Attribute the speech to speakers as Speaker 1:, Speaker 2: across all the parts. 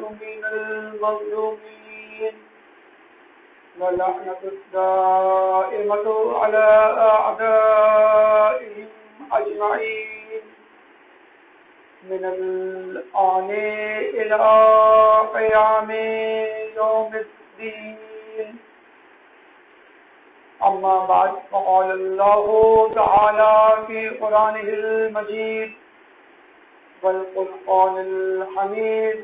Speaker 1: من المظلومين ولعنة الدائمة على أعدائهم أجمعين من الآن إلى قيام يوم الدين. أما بعد فقال الله تعالى في قرآنه المجيد والقرآن الحميد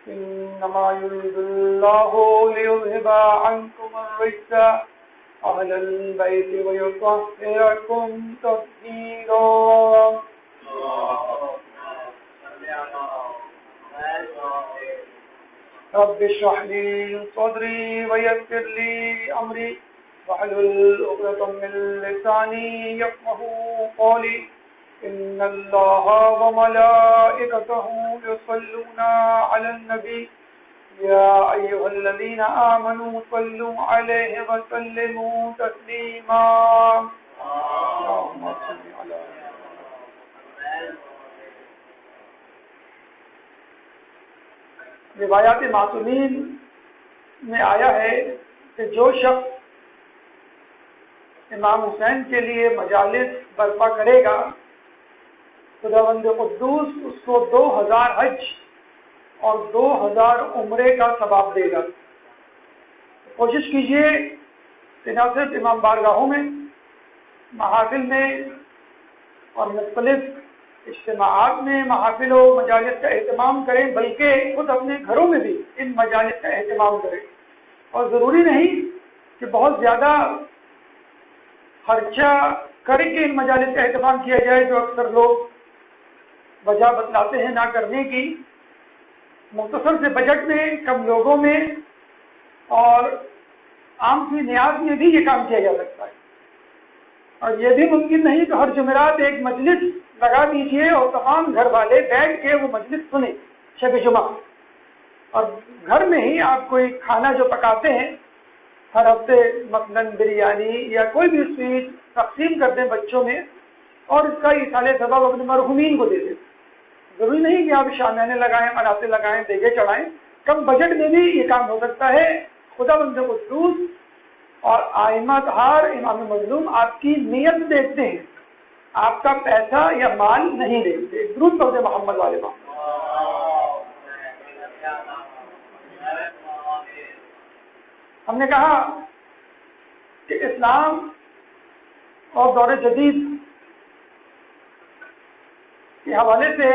Speaker 1: إنما يريد الله ليذهب عنكم الرجس أهل البيت ويطهركم تطهيرا. رب اشرح لي صدري ويسر لي أمري واحلل عقدة من لساني يفقهوا قولي. إن الله وملائكته يصلون على النبي يا أيها الذين آمنوا صلوا عليه وسلموا تسليما. اللهم صل على روایات معصومین میں آیا ہے کہ جو شخص امام حسین کے لیے مجالس برپا کرے گا خداوند قدوس اس کو 2000 حج اور 2000 عمرے کا ثواب دے گا. کوشش کیجئے کہ نہ صرف امام بارگاہوں میں، محافل میں اور مختلف اجتماعات میں محافل و مجالس کا اہتمام کریں، بلکہ خود اپنے گھروں میں بھی ان مجالس کا اہتمام کریں. اور ضروری نہیں کہ بہت زیادہ خرچہ کر کے ان مجالس کا اہتمام کیا جائے جو اکثر لوگ وجہ بتلاتے ہیں نہ کرنے کی. مختصر سے بجٹ میں، کم لوگوں میں اور عام کی نیاز میں بھی یہ کام کیا جا سکتا ہے. اور یہ بھی ممکن نہیں کہ ہر جمعرات ایک مجلس لگا دیجیے اور تمام گھر والے بیٹھ کے وہ مجلس سنیں شب جمعہ. اور گھر میں ہی آپ کوئی کھانا جو پکاتے ہیں ہر ہفتے مثلاً بریانی یا کوئی بھی سویٹ تقسیم کر دیں بچوں میں اور اس کا ایصال ثواب اپنے مرحومین کو دے دیں. ضروری نہیں کہ آپ شامیانے لگائیں، مناتے لگائیں، دیگے چڑھائیں. کم بجٹ میں بھی یہ کام ہو سکتا ہے. خداوند قدوس اور ائمہ طہار امام مظلوم آپ کی نیت دیکھتے ہیں، آپ کا پیسہ یا مال نہیں دیکھتے. درود پڑھتے محمد والے ماں. ہم نے کہا کہ اسلام اور دور جدید کے حوالے سے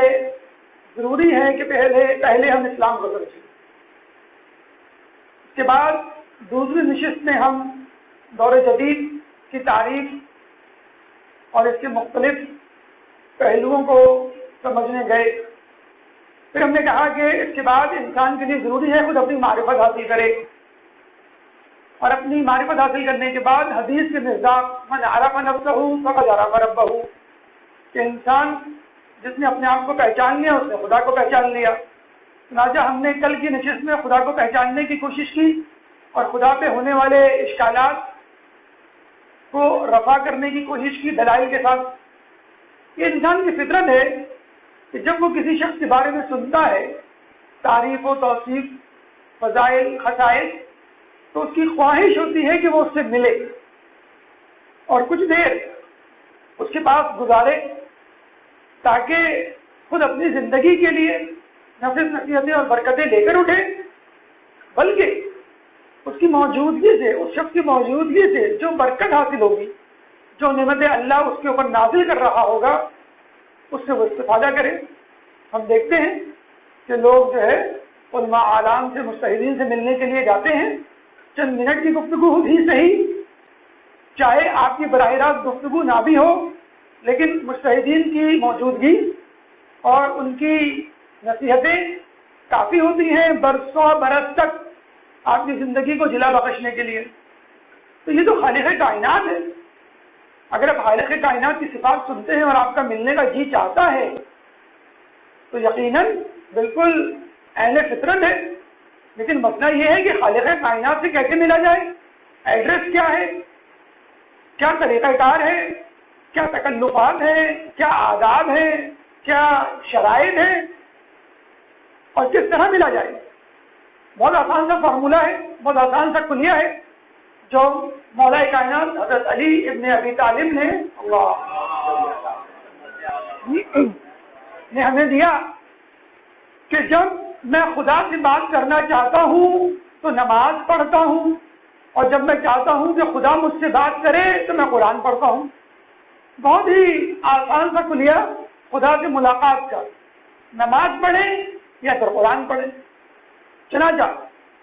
Speaker 1: ضروری ہے کہ پہلے ہم اسلام کو سمجھیں. اس کے بعد دوسری نشست میں ہم دور جدید کی تعریف اور اس کے مختلف پہلوؤں کو سمجھنے گئے. پھر ہم نے کہا کہ اس کے بعد انسان کے لیے ضروری ہے خود اپنی معرفت حاصل کرے، اور اپنی معرفت حاصل کرنے کے بعد حدیث کے مصداق من عرف نفسہ فقد عرف ربہ، کہ انسان جس نے اپنے آپ کو پہچان لیا اس نے خدا کو پہچان لیا. چنانچہ ہم نے کل کی نشست میں خدا کو پہچاننے کی کوشش کی اور خدا پہ ہونے والے اشکالات کو رفع کرنے کی کوشش کی دلائل کے ساتھ. یہ انسان کی فطرت ہے کہ جب وہ کسی شخص کے بارے میں سنتا ہے تعریف و توصیف، فضائل، خصائص، تو اس کی خواہش ہوتی ہے کہ وہ اس سے ملے اور کچھ دیر اس کے پاس گزارے تاکہ خود اپنی زندگی کے لیے نہ صرف نصیحتیں اور برکتیں لے کر اٹھے، بلکہ اس کی موجودگی سے، اس شخص کی موجودگی سے جو برکت حاصل ہوگی، جو نعمت اللہ اس کے اوپر نازل کر رہا ہوگا، اس سے وہ استفادہ کرے. ہم دیکھتے ہیں کہ لوگ جو ہے علماء اعلام سے، مجتہدین سے ملنے کے لیے جاتے ہیں. چند منٹ کی گفتگو بھی صحیح، چاہے آپ کی براہ راست گفتگو نہ بھی ہو، لیکن مجتہدین کی موجودگی اور ان کی نصیحتیں کافی ہوتی ہیں برسوں برس تک آپ کی زندگی کو جلا بخشنے کے لیے. تو یہ تو خالق کائنات ہے. اگر آپ خالق کائنات کی صفات سنتے ہیں اور آپ کا ملنے کا جی چاہتا ہے تو یقیناً بالکل اہل فطرت ہے. لیکن مسئلہ یہ ہے کہ خالق کائنات سے کیسے ملا جائے، ایڈریس کیا ہے، کیا طریقہ کار ہے، کیا تکلفات ہیں، کیا آداب ہیں، کیا شرائط ہیں. اور کس طرح ملا جائے. بہت آسان سا فارمولہ ہے، بہت آسان سا کلیہ ہے جو مولا کائنات حضرت علی ابن ابی طالب نے ہمیں دیا کہ جب میں خدا سے بات کرنا چاہتا ہوں تو نماز پڑھتا ہوں، اور جب میں چاہتا ہوں کہ خدا مجھ سے بات کرے تو میں قرآن پڑھتا ہوں. بہت ہی آسان سا کلیہ خدا سے ملاقات کا، نماز پڑھیں یا پھر قرآن پڑھیں. چنانچہ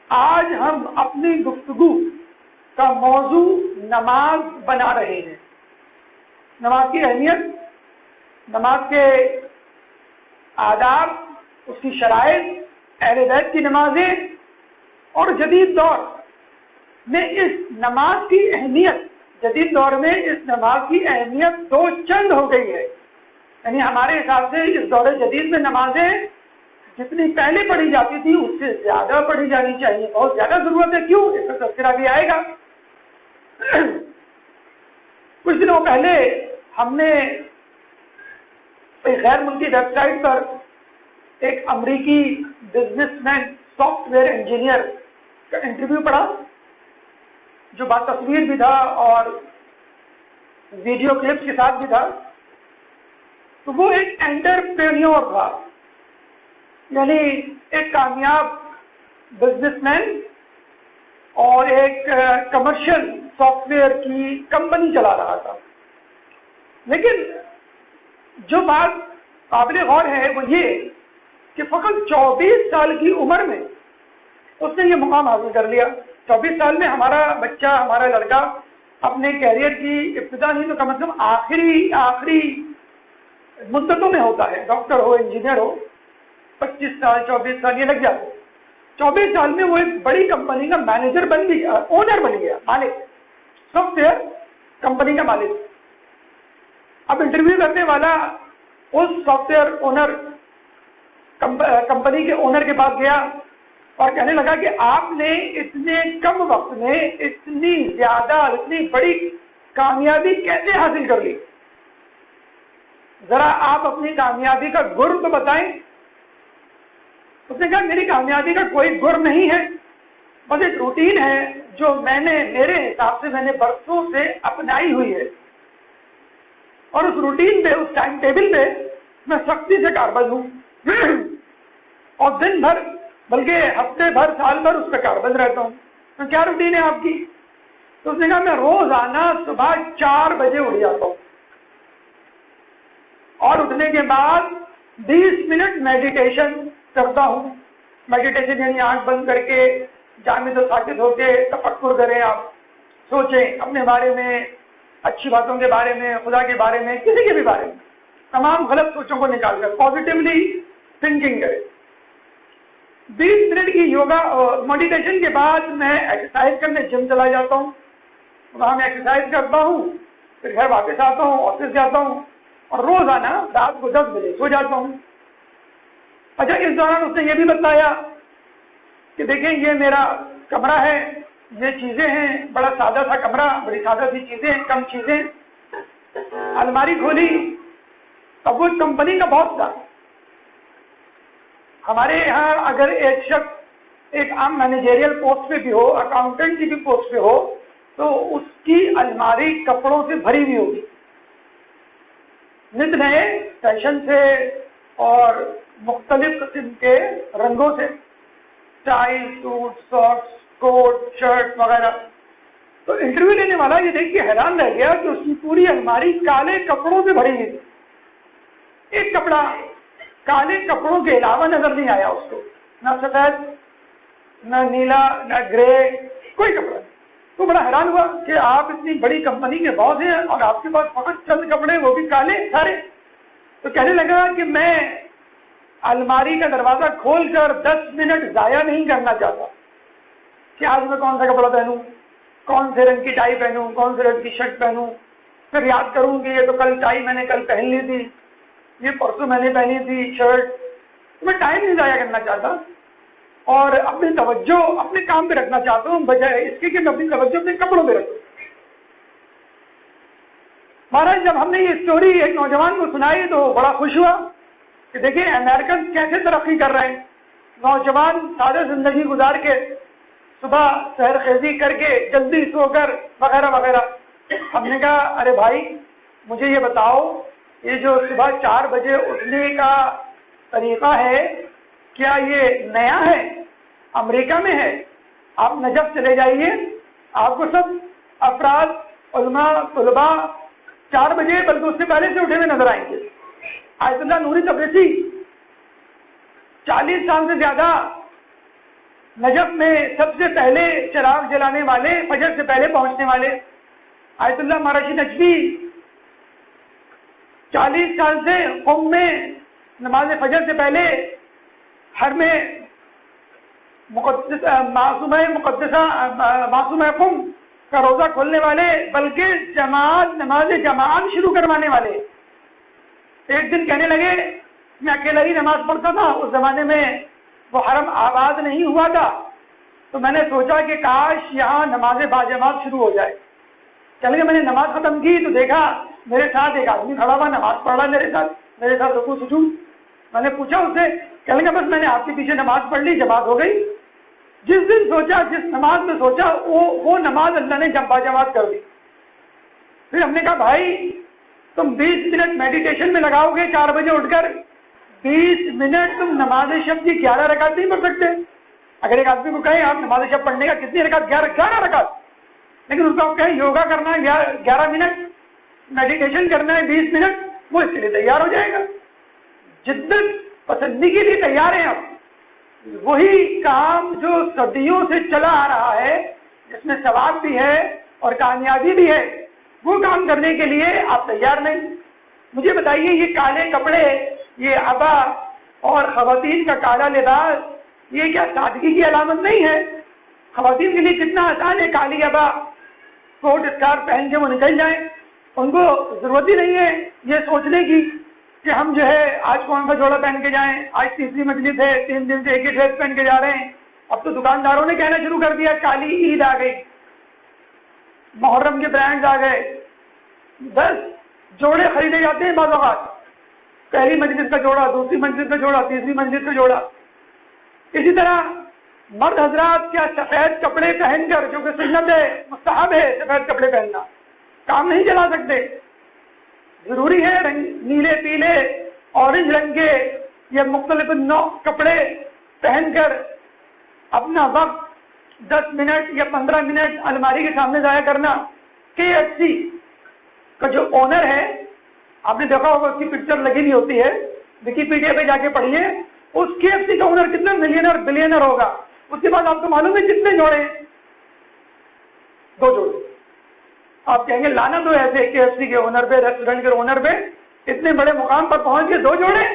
Speaker 1: آج ہم اپنی گفتگو کا موضوع نماز بنا رہے ہیں. نماز کی اہمیت، نماز کے آداب، اس کی شرائط، اہل بیت کی نمازیں، اور جدید دور میں اس نماز کی اہمیت، جدید دور میں اس نماز کی اہمیت دو چند ہو گئی ہے. یعنی ہمارے حساب سے اس دور جدید میں نمازیں جتنی پہلے پڑھی جاتی تھی اس سے زیادہ پڑھی جانی چاہیے، بہت زیادہ ضرورت ہے. کیوں؟ اس کا تذکرہ بھی آئے گا. کچھ دنوں پہلے ہم نے ایک غیر ملکی ویب سائٹ پر ایک امریکی business man, soft where engineer کا انٹرویو پڑھا، جو بات تصویر بھی تھا اور ویڈیو کلپس کے ساتھ بھی تھا. تو وہ ایک انٹرپرینیور تھا، یعنی ایک کامیاب بزنس مین اور ایک کمرشل سافٹ ویئر کی کمپنی چلا رہا تھا. لیکن جو بات قابل غور ہے وہ یہ کہ فقط 24 سال کی عمر میں اس نے یہ مقام حاصل کر لیا. 24 سال میں ہمارا بچہ، ہمارا لڑکا اپنے کیریئر کی ابتدا نہیں تو کم از کم آخری مدتوں میں ہوتا ہے. ڈاکٹر ہو، انجینئر ہو، 25 سال 24 سال یہ لگ جاتے. 24 سال میں وہ ایک بڑی کمپنی کا مینیجر بن گیا، اونر بن گیا، مالک، سافٹ ویئر کمپنی کا مالک. اب انٹرویو کرنے والا اس سافٹ ویئر اونر، کمپنی کے اونر کے پاس گیا اور کہنے لگا کہ آپ نے اتنے کم وقت میں اتنی زیادہ، اتنی بڑی کامیابی کیسے حاصل کر لی؟ ذرا آپ اپنی کامیابی کا گر تو بتائیں. اس نے کہا میری کامیابی کا کوئی گر نہیں ہے، بس ایک روٹین ہے جو میں نے، میرے حساب سے میں نے برسوں سے اپنائی ہوئی ہے، اور اس روٹین پہ، اس ٹائم ٹیبل پہ میں سختی سے کاربند ہوں اور دن بھر بلکہ ہفتے بھر، سال بھر اس پہ کاربند رہتا ہوں. تو کیا روٹین ہے آپ کی؟ تو اس نے کہا میں روزانہ صبح 4 بجے اٹھ جاتا ہوں اور اٹھنے کے بعد 20 منٹ میڈیٹیشن کرتا ہوں. میڈیٹیشن یعنی آنکھ بند کر کے جامد و ساکت ہو کے تفکر کریں، آپ سوچیں اپنے بارے میں، اچھی باتوں کے بارے میں، خدا کے بارے میں، کسی کے بھی بارے میں، تمام غلط سوچوں کو نکال کر پازیٹیولی تھنکنگ کریں. 20 منٹ کی یوگا میڈیٹیشن کے بعد میں ایکسرسائز کرنے جم چلا جاتا ہوں. وہاں میں ایکسرسائز کرتا ہوں، پھر گھر واپس آتا ہوں، آفس جاتا ہوں اور روزانہ رات کو 10 بجے سو جاتا ہوں. اچھا، اس دوران اس نے یہ بھی بتایا کہ دیکھیں یہ میرا کمرہ ہے، یہ چیزیں ہیں، بڑا سادہ سا کمرہ، بڑی سادہ سی چیزیں، کم چیزیں. الماری کھولی، اب وہ کمپنی کا باس تھا. ہمارے یہاں اگر ایک شخص ایک عام مینیجریل پوسٹ پہ بھی ہو، اکاؤنٹنٹ کی بھی پوسٹ پہ ہو، تو اس کی الماری کپڑوں سے بھری ہوئی ہوگی، نت نئے فیشن سے اور مختلف قسم کے رنگوں سے، ٹائی، سوٹ، ساکس، کوٹ، شرٹ وغیرہ. تو انٹرویو لینے والا یہ دیکھ کے حیران رہ گیا کہ اس کی پوری الماری کالے کپڑوں سے بھری ہوئی تھی. ایک کپڑا کالے کپڑوں کے علاوہ نظر نہیں آیا اس کو، نہ سفید، نہ نیلا، نہ گرے، کوئی کپڑا نہیں. تو بڑا حیران ہوا کہ آپ اتنی بڑی کمپنی کے باس ہیں اور آپ کے پاس فقط چند کپڑے، وہ بھی کالے سارے. تو کہنے لگا کہ میں الماری کا دروازہ کھول کر 10 منٹ ضائع نہیں کرنا چاہتا کہ آج میں کون سا کپڑا پہنوں، کون سے رنگ کی ٹائی پہنوں، کون سے رنگ کی شرٹ پہنوں، پھر یاد کروں کہ یہ تو کل ٹائی میں نے کل پہن لی تھی، یہ پرسوں میں نے پہنی تھی شرٹ. تو میں ٹائم نہیں ضائع کرنا چاہتا اور اپنی توجہ اپنے کام پہ رکھنا چاہتا ہوں، بجائے اس کے کہ میں اپنی توجہ اپنے کپڑوں پہ رکھوں. مہاراج جب ہم نے یہ اسٹوری ایک نوجوان کو سنائی تو بڑا خوش ہوا کہ دیکھیں امریکن کیسے ترقی کر رہے ہیں. نوجوان سادہ زندگی گزار کے صبح سحر خیزی کر کے جلدی سو کر وغیرہ وغیرہ. ہم نے کہا ارے بھائی مجھے یہ بتاؤ یہ جو صبح 4 بجے اٹھنے کا طریقہ ہے کیا یہ نیا ہے؟ امریکہ میں ہے. آپ نجف چلے جائیے آپ کو سب افراد علماء طلباء 4 بجے بلکہ اس سے پہلے سے اٹھے ہوئے نظر آئیں گے. آیت اللہ نوری تبریزی 40 سال سے زیادہ نجف میں سب سے پہلے چراغ جلانے والے، فجر سے پہلے پہنچنے والے. آیت اللہ مارشی نجوی 40 سال سے قم میں نماز فجر سے پہلے ہر میں معصومہ قم کا روزہ کھولنے والے، بلکہ نماز جماعت شروع کروانے والے. ایک دن کہنے لگے میں اکیلا ہی نماز پڑھتا تھا، اس زمانے میں وہ حرم آباد نہیں ہوا تھا، تو میں نے سوچا کہ کاش یہاں نماز باجماعت شروع ہو جائے. چلے میں نے نماز ختم کی تو دیکھا میرے ساتھ ایک آدمی کھڑا ہوا نماز پڑھ رہا میرے ساتھ رکوع سجود. میں نے پوچھا اس سے، کہنے لگا بس میں نے آپ کے پیچھے نماز پڑھ لی، جماعت ہو گئی. جس دن سوچا جس نماز میں سوچا وہ نماز اللہ نے باجماعت کر دی. پھر ہم نے کہا بھائی تم 20 منٹ میڈیٹیشن میں لگاؤ گے 4 بجے اٹھ کر، 20 منٹ تم نماز شب کی 11 رکعت نہیں پڑھ سکتے. اگر ایک آدمی کو کہیں آپ نماز شب پڑھنے کا کتنی رکعت؟ 11 رکعت. لیکن اس کو آپ کہیں یوگا کرنا ہے 11 منٹ، میڈیٹیشن کرنا ہے 20 منٹ، وہ اس کے لیے تیار ہو جائے گا. جدت پسندی کے لیے تیار ہیں. اب وہی کام جو صدیوں سے چلا آ رہا ہے جس میں ثواب بھی ہے اور کامیابی بھی ہے، وہ کام کرنے کے لیے آپ تیار نہیں. مجھے بتائیے یہ کالے کپڑے، یہ عبا اور خواتین کا کالا لباس، یہ کیا سادگی کی علامت نہیں ہے؟ خواتین کے لیے کتنا آسان ہے کالی عبا کوٹ اسکارف پہن کے وہ نکل جائیں. ان کو ضرورت ہی نہیں ہے یہ سوچنے کی کہ ہم جو ہے آج کون سا جوڑا پہن کے جائیں. آج تیسری مجلس ہے، 3 دن سے ایک ہی ڈریس پہن کے جا رہے ہیں. اب تو دکانداروں نے کہنا شروع کر دیا کالی عید آ گئی، محرم کے برانڈز آ گئے، 10 جوڑے خریدے جاتے ہیں بعض اوقات. پہلی مجلس کا جوڑا، دوسری مجلس کا جوڑا، تیسری مجلس کا جوڑا. اسی طرح مرد حضرات کیا سفید کپڑے پہن کر، جو کہ سنت ہے مستحب ہے سفید کپڑے پہننا، کام نہیں چلا سکتے. ضروری ہے نیلے پیلے اورنج رنگ کے یا مختلف نوع کپڑے پہن کر اپنا وقت 10 منٹ یا 15 منٹ الماری کے سامنے ضائع کرنا. KFC کا جو اونر ہے، آپ نے دیکھا ہوگا اس کی پکچر لگی نہیں ہوتی ہے، ویکیپیڈیا پہ جا کے پڑھیے. اس KFC کا اونر کتنا ملینر بلینر ہوگا. اس کے بعد آپ کو معلوم ہے کتنے جوڑے ہیں؟ 2 جوڑے. آپ کہیں گے لانا تو ایسے KFC کے اونر پہ، ریسٹورینٹ کے اونر پہ اتنے بڑے مقام پر پہنچ کے 2 جوڑے.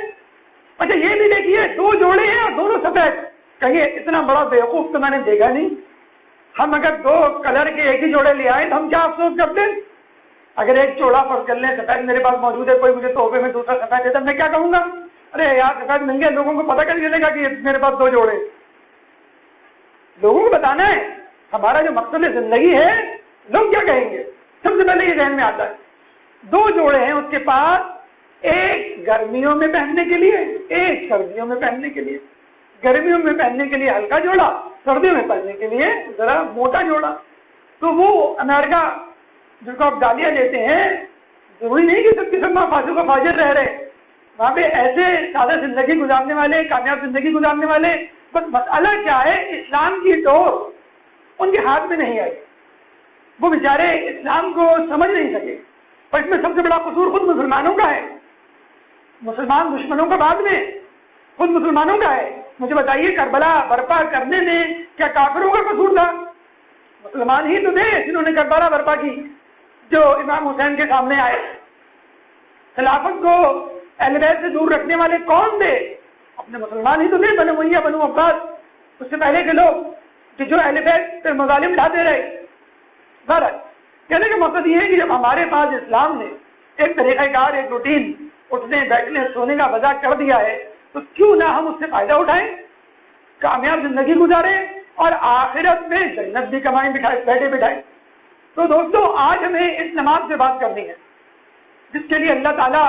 Speaker 1: اچھا یہ بھی دیکھیے 2 جوڑے ہیں اور دونوں سفید. کہیں اتنا بڑا بیوقوف تو میں نے دیکھا نہیں. ہم اگر 2 کلر کے ایک ہی جوڑے لے آئے تو ہم کیا افسوس کرتے؟ اگر ایک جوڑا فرض کر لیں سفید میرے پاس موجود ہے، کوئی مجھے تحفے میں دوسرا سفید دیتا، میں کیا کہوں گا؟ ارے یار سفید مل گیا، لوگوں کو پتہ کر چلے گا کہ میرے پاس 2 جوڑے. لوگوں کو بتانا ہے ہمارا جو مقصد زندگی ہے، لوگ کیا کہیں گے. سب سے پہلے یہ ذہن میں آتا ہے 2 جوڑے ہیں اس کے پاس، ایک گرمیوں میں پہننے کے لیے، ایک سردیوں میں پہننے کے لیے. گرمیوں میں پہننے کے لیے ہلکا جوڑا، سردیوں میں پہننے کے لیے ذرا موٹا جوڑا. تو وہ امریکہ جن کو آپ گالیاں دیتے ہیں، ضروری نہیں کہ سب کے سب فاسق و فاجر رہ رہے. وہاں پہ ایسے سادہ زندگی گزارنے والے، کامیاب زندگی گزارنے والے. بس مسئلہ کیا ہے، اسلام کی ڈور ان کے ہاتھ میں نہیں آئی. وہ بیچارے اسلام کو سمجھ نہیں سکے. پر اس میں سب سے بڑا قصور خود مسلمانوں کا ہے. مسلمان دشمنوں کا بعد میں خود مسلمانوں کا ہے. مجھے بتائیے کربلا برپا کرنے میں کیا کافروں کا قصور تھا؟ مسلمان ہی تو تھے جنہوں نے کربلا برپا کی، جو امام حسین کے سامنے آئے. خلافت کو اہل بیت سے دور رکھنے والے کون تھے؟ اپنے مسلمان ہی تو تھے، بنو امیہ بنو عباس، اس سے پہلے کے لوگ کہ جو اہل بیت پر مظالم ڈھاتے رہے. بہرحال کہنے کا مقصد یہ ہے کہ جب ہمارے پاس اسلام نے ایک طریقہ کار، ایک روٹین، اٹھنے بیٹھنے سونے کا وضع کر دیا ہے، تو کیوں نہ ہم اس سے فائدہ اٹھائیں، کامیاب زندگی گزاریں اور آخرت میں جنت بھی کمائیں بیٹھے بٹھائیں. تو دوستو آج ہمیں اس نماز سے بات کرنی ہے جس کے لیے اللہ تعالیٰ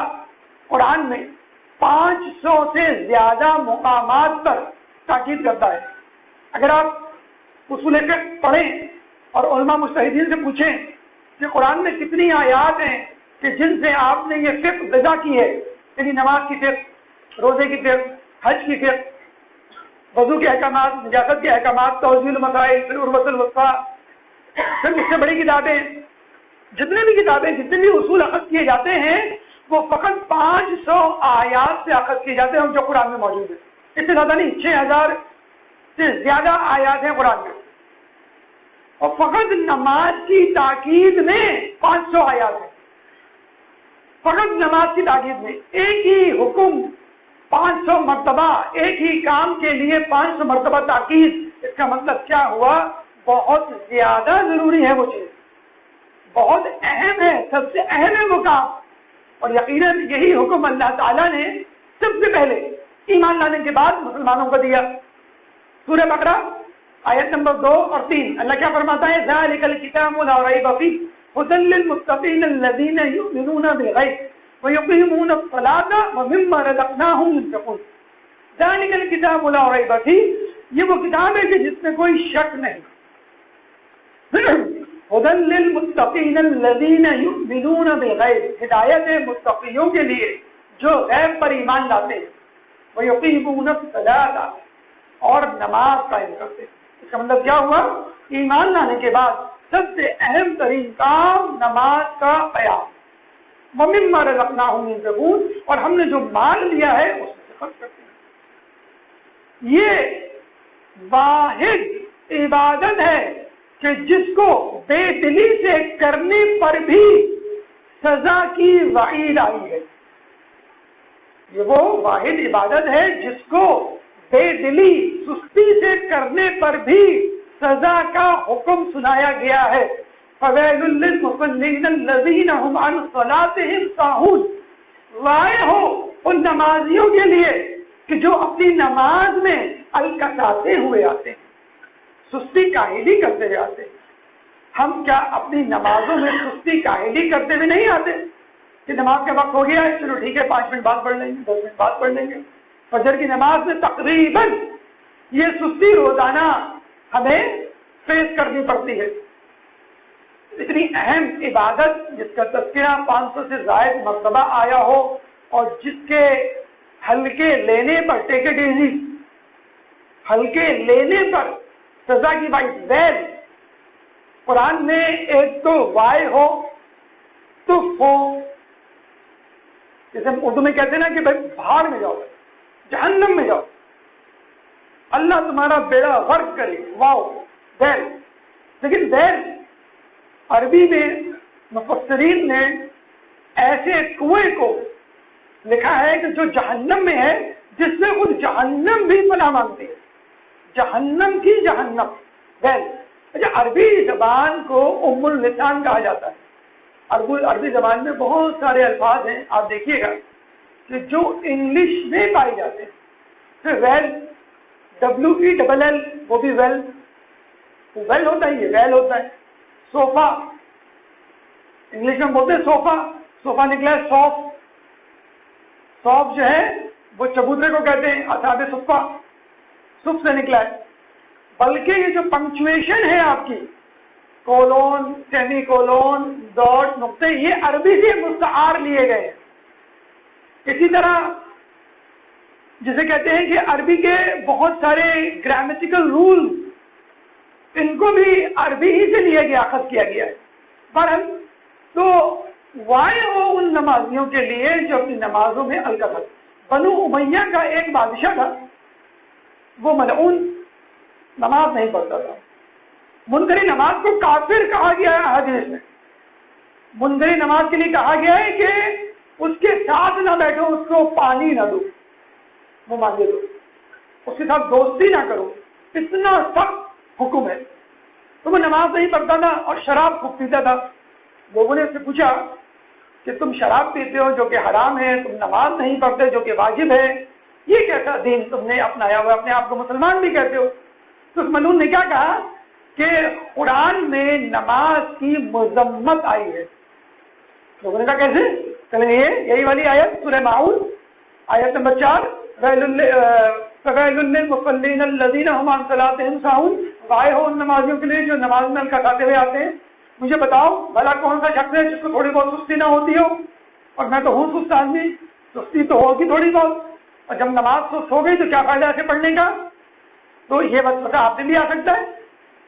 Speaker 1: قرآن میں 500 سے زیادہ مقامات پر تاکید کرتا ہے. اگر آپ اصول فقہ پڑھیں اور علماء مجتہدین سے پوچھیں کہ قرآن میں کتنی آیات ہیں کہ جن سے آپ نے یہ فقہ وضع کی ہے، یعنی نماز کی فقہ، روزے کی فقہ، حج کی فقہ، وضو کے احکامات، نجاست کے احکامات، توضیح المسائل، پھر عروۃ الوثقیٰ، پھر اس سے بڑی کتابیں، جتنے بھی کتابیں، جتنے بھی اصول اخذ کیے جاتے ہیں وہ فقط 500 آیات سے اخذ کیے جاتے ہیں جو قرآن میں موجود ہیں. اس سے زیادہ نہیں. 6000 سے زیادہ آیات ہیں قرآن میں، اور فقط نماز کی تاکید میں 500 آیات ہیں. فقط نماز کی تاکید میں ایک ہی حکم 500 مرتبہ، ایک ہی کام کے لیے 500 مرتبہ تاکید. اس کا مطلب کیا ہوا؟ بہت زیادہ ضروری ہے وہ چیز، بہت اہم ہے، سب سے اہم ہے وہ کام. اور یقیناً یہی حکم اللہ تعالیٰ نے سب سے پہلے ایمان لانے کے بعد مسلمانوں کو دیا. سورہ بقرہ آیت نمبر 2 اور 3 اللہ کیا فرماتا ہے؟ ذَلِكَ الْكِتَابُ لَا رَيْبَ فِيهِ هُدًى لِّلْمُتَّقِينَ الَّذِينَ يُؤْمِنُونَ بِالْغَيْبِ وَيُقِيمُونَ الصَّلَاةَ وَمِمَّا رَزَقْنَاهُمْ يُنْفِقُونَ. ذَلِكَ الْكِتَابُ لَا رَيْبَ فِيهِ، یہ وہ کتاب ہے کہ جس میں کوئی شک نہیں. هُدًى لِّلْمُتَّقِينَ الَّذِينَ يُؤْمِنُونَ بِالْغَيْبِ، ہدایت ہے متقیوں کے لیے جو غیب پر ایمان لاتے ہیں. وَيُقِيمُونَ الصَّلَاةَ، اور نماز قائم کرتے ہیں. اس کا مطلب کیا ہوا؟ ایمان لانے کے بعد سب سے اہم ترین کام نماز کا قیام. وَمِمَّا رَزَقْنَاهُمْ يُنْفِقُونَ، اور ہم نے جو مال لیا ہے اس سے خرچ کرتے ہیں. یہ واحد عبادت ہے کہ جس کو بے دلی سے کرنے پر بھی سزا کی وعید آئی ہے. یہ وہ واحد عبادت ہے جس کو بے دلی، سستی سے کرنے پر بھی سزا کا حکم سنایا گیا ہے. فَوَيْلٌ لِّلْمُصَلِّينَ الَّذِينَ هُمْ عَنْ صَلَاتِهِمْ سَاهُونَ، وائے ہو ان نمازیوں کے لیے کہ جو اپنی نماز میں الکساتے ہوئے آتے ہیں، سستی کاہلی کرتے ہوئے آتے ہیں. ہم کیا اپنی نمازوں میں سستی کاہلی کرتے ہوئے نہیں آتے کہ نماز کا وقت ہو گیا ہے، چلو ٹھیک ہے 5 منٹ بعد پڑھ لیں گے، 10 منٹ بعد پڑھ لیں گے. فجر کی نماز میں تقریباً یہ سستی روزانہ ہمیں فیس کرنی پڑتی ہے. اتنی اہم عبادت جس کا تذکرہ 500 سے زائد مرتبہ آیا ہو اور جس کے ہلکے لینے پر ٹیک اٹ ایزی، ہلکے لینے پر سزا کی بائی ویل. قرآن میں ایک تو وائے ہو، تف ہو، جیسے ہم اردو میں کہتے ہیں نا کہ بھائی بھاڑ میں جاؤ، جہنم میں جاؤ، اللہ تمہارا بیڑا غرق کرے، واؤ ویل. لیکن ویل عربی میں مفسرین نے ایسے کنویں کو لکھا ہے کہ جو جہنم میں ہے، جس میں خود جہنم بھی پناہ مانگتی ہے. جہنم کی جہنم ویل. اچھا، عربی زبان کو ام اللسان کہا جاتا ہے. عربی زبان میں بہت سارے الفاظ ہیں، آپ دیکھیے گا کہ جو انگلش میں پائے جاتے ہیں. پھر ویل، WELL، وہ بھی ویل، ویل ہوتا ہے، یہ ویل ہوتا ہے. صوفہ، انگلش میں بولتے ہیں صوفہ، صوفہ نکلا ہے صوف. صوف جو ہے وہ چبوترے کو کہتے ہیں، اصحاب صفہ، صف سے نکلا ہے. بلکہ یہ جو پنکچویشن ہے آپ کی، کولون، سیمی کولون، ڈاٹ، نقطے، یہ عربی سے مستعار لیے گئے ہیں. اسی طرح جسے کہتے ہیں کہ عربی کے بہت سارے گرامیٹیکل رول، ان کو بھی عربی ہی سے لیا گیا، اخذ کیا گیا ہے. بہرحال تو وائے ہو ان نمازیوں کے لیے جو اپنی نمازوں میں الکسر. بنو امیہ کا ایک بادشاہ تھا، وہ ملعون، نماز نہیں پڑھتا تھا. منکری نماز کو کافر کہا گیا ہے حدیث میں. منکری نماز کے لیے کہا گیا ہے کہ اس کے ساتھ نہ بیٹھو، اس کو پانی نہ دو، وہ مانگے دو، اس کے ساتھ دوستی نہ کرو. اتنا سخت حکم ہے. تو وہ نماز نہیں پڑھتا تھا اور شراب خوب پیتا تھا. لوگوں نے اس سے پوچھا کہ تم شراب پیتے ہو جو کہ حرام ہے، تم نماز نہیں پڑھتے جو کہ واجب ہے، یہ کیسا دین تم نے اپنایا ہوا، اپنے آپ کو مسلمان بھی کہتے ہو؟ تو اس ملعون نے کیا کہا کہ قرآن میں نماز کی مذمت آئی ہے. لوگوں نے کہا کیسے؟ کہ یہی والی آیت سورہ ماؤن آیت نمبر 4، فویل للمصلین الذین هم عن صلاتهم ساہون، وائے ہو ان نمازیوں کے لیے جو نماز میں ہلکا کھاتے ہوئے آتے ہیں۔ مجھے بتاؤ بھلا کون سا شخص ہے جس کو تھوڑی بہت سستی نہ ہوتی ہو؟ اور میں تو ہوں سست آدمی، سستی تو ہوگی تھوڑی بہت، اور جب نماز سست ہو گئی تو کیا فائدہ ایسے پڑھنے کا؟ تو یہ وسوسہ آپ سے بھی آ سکتا ہے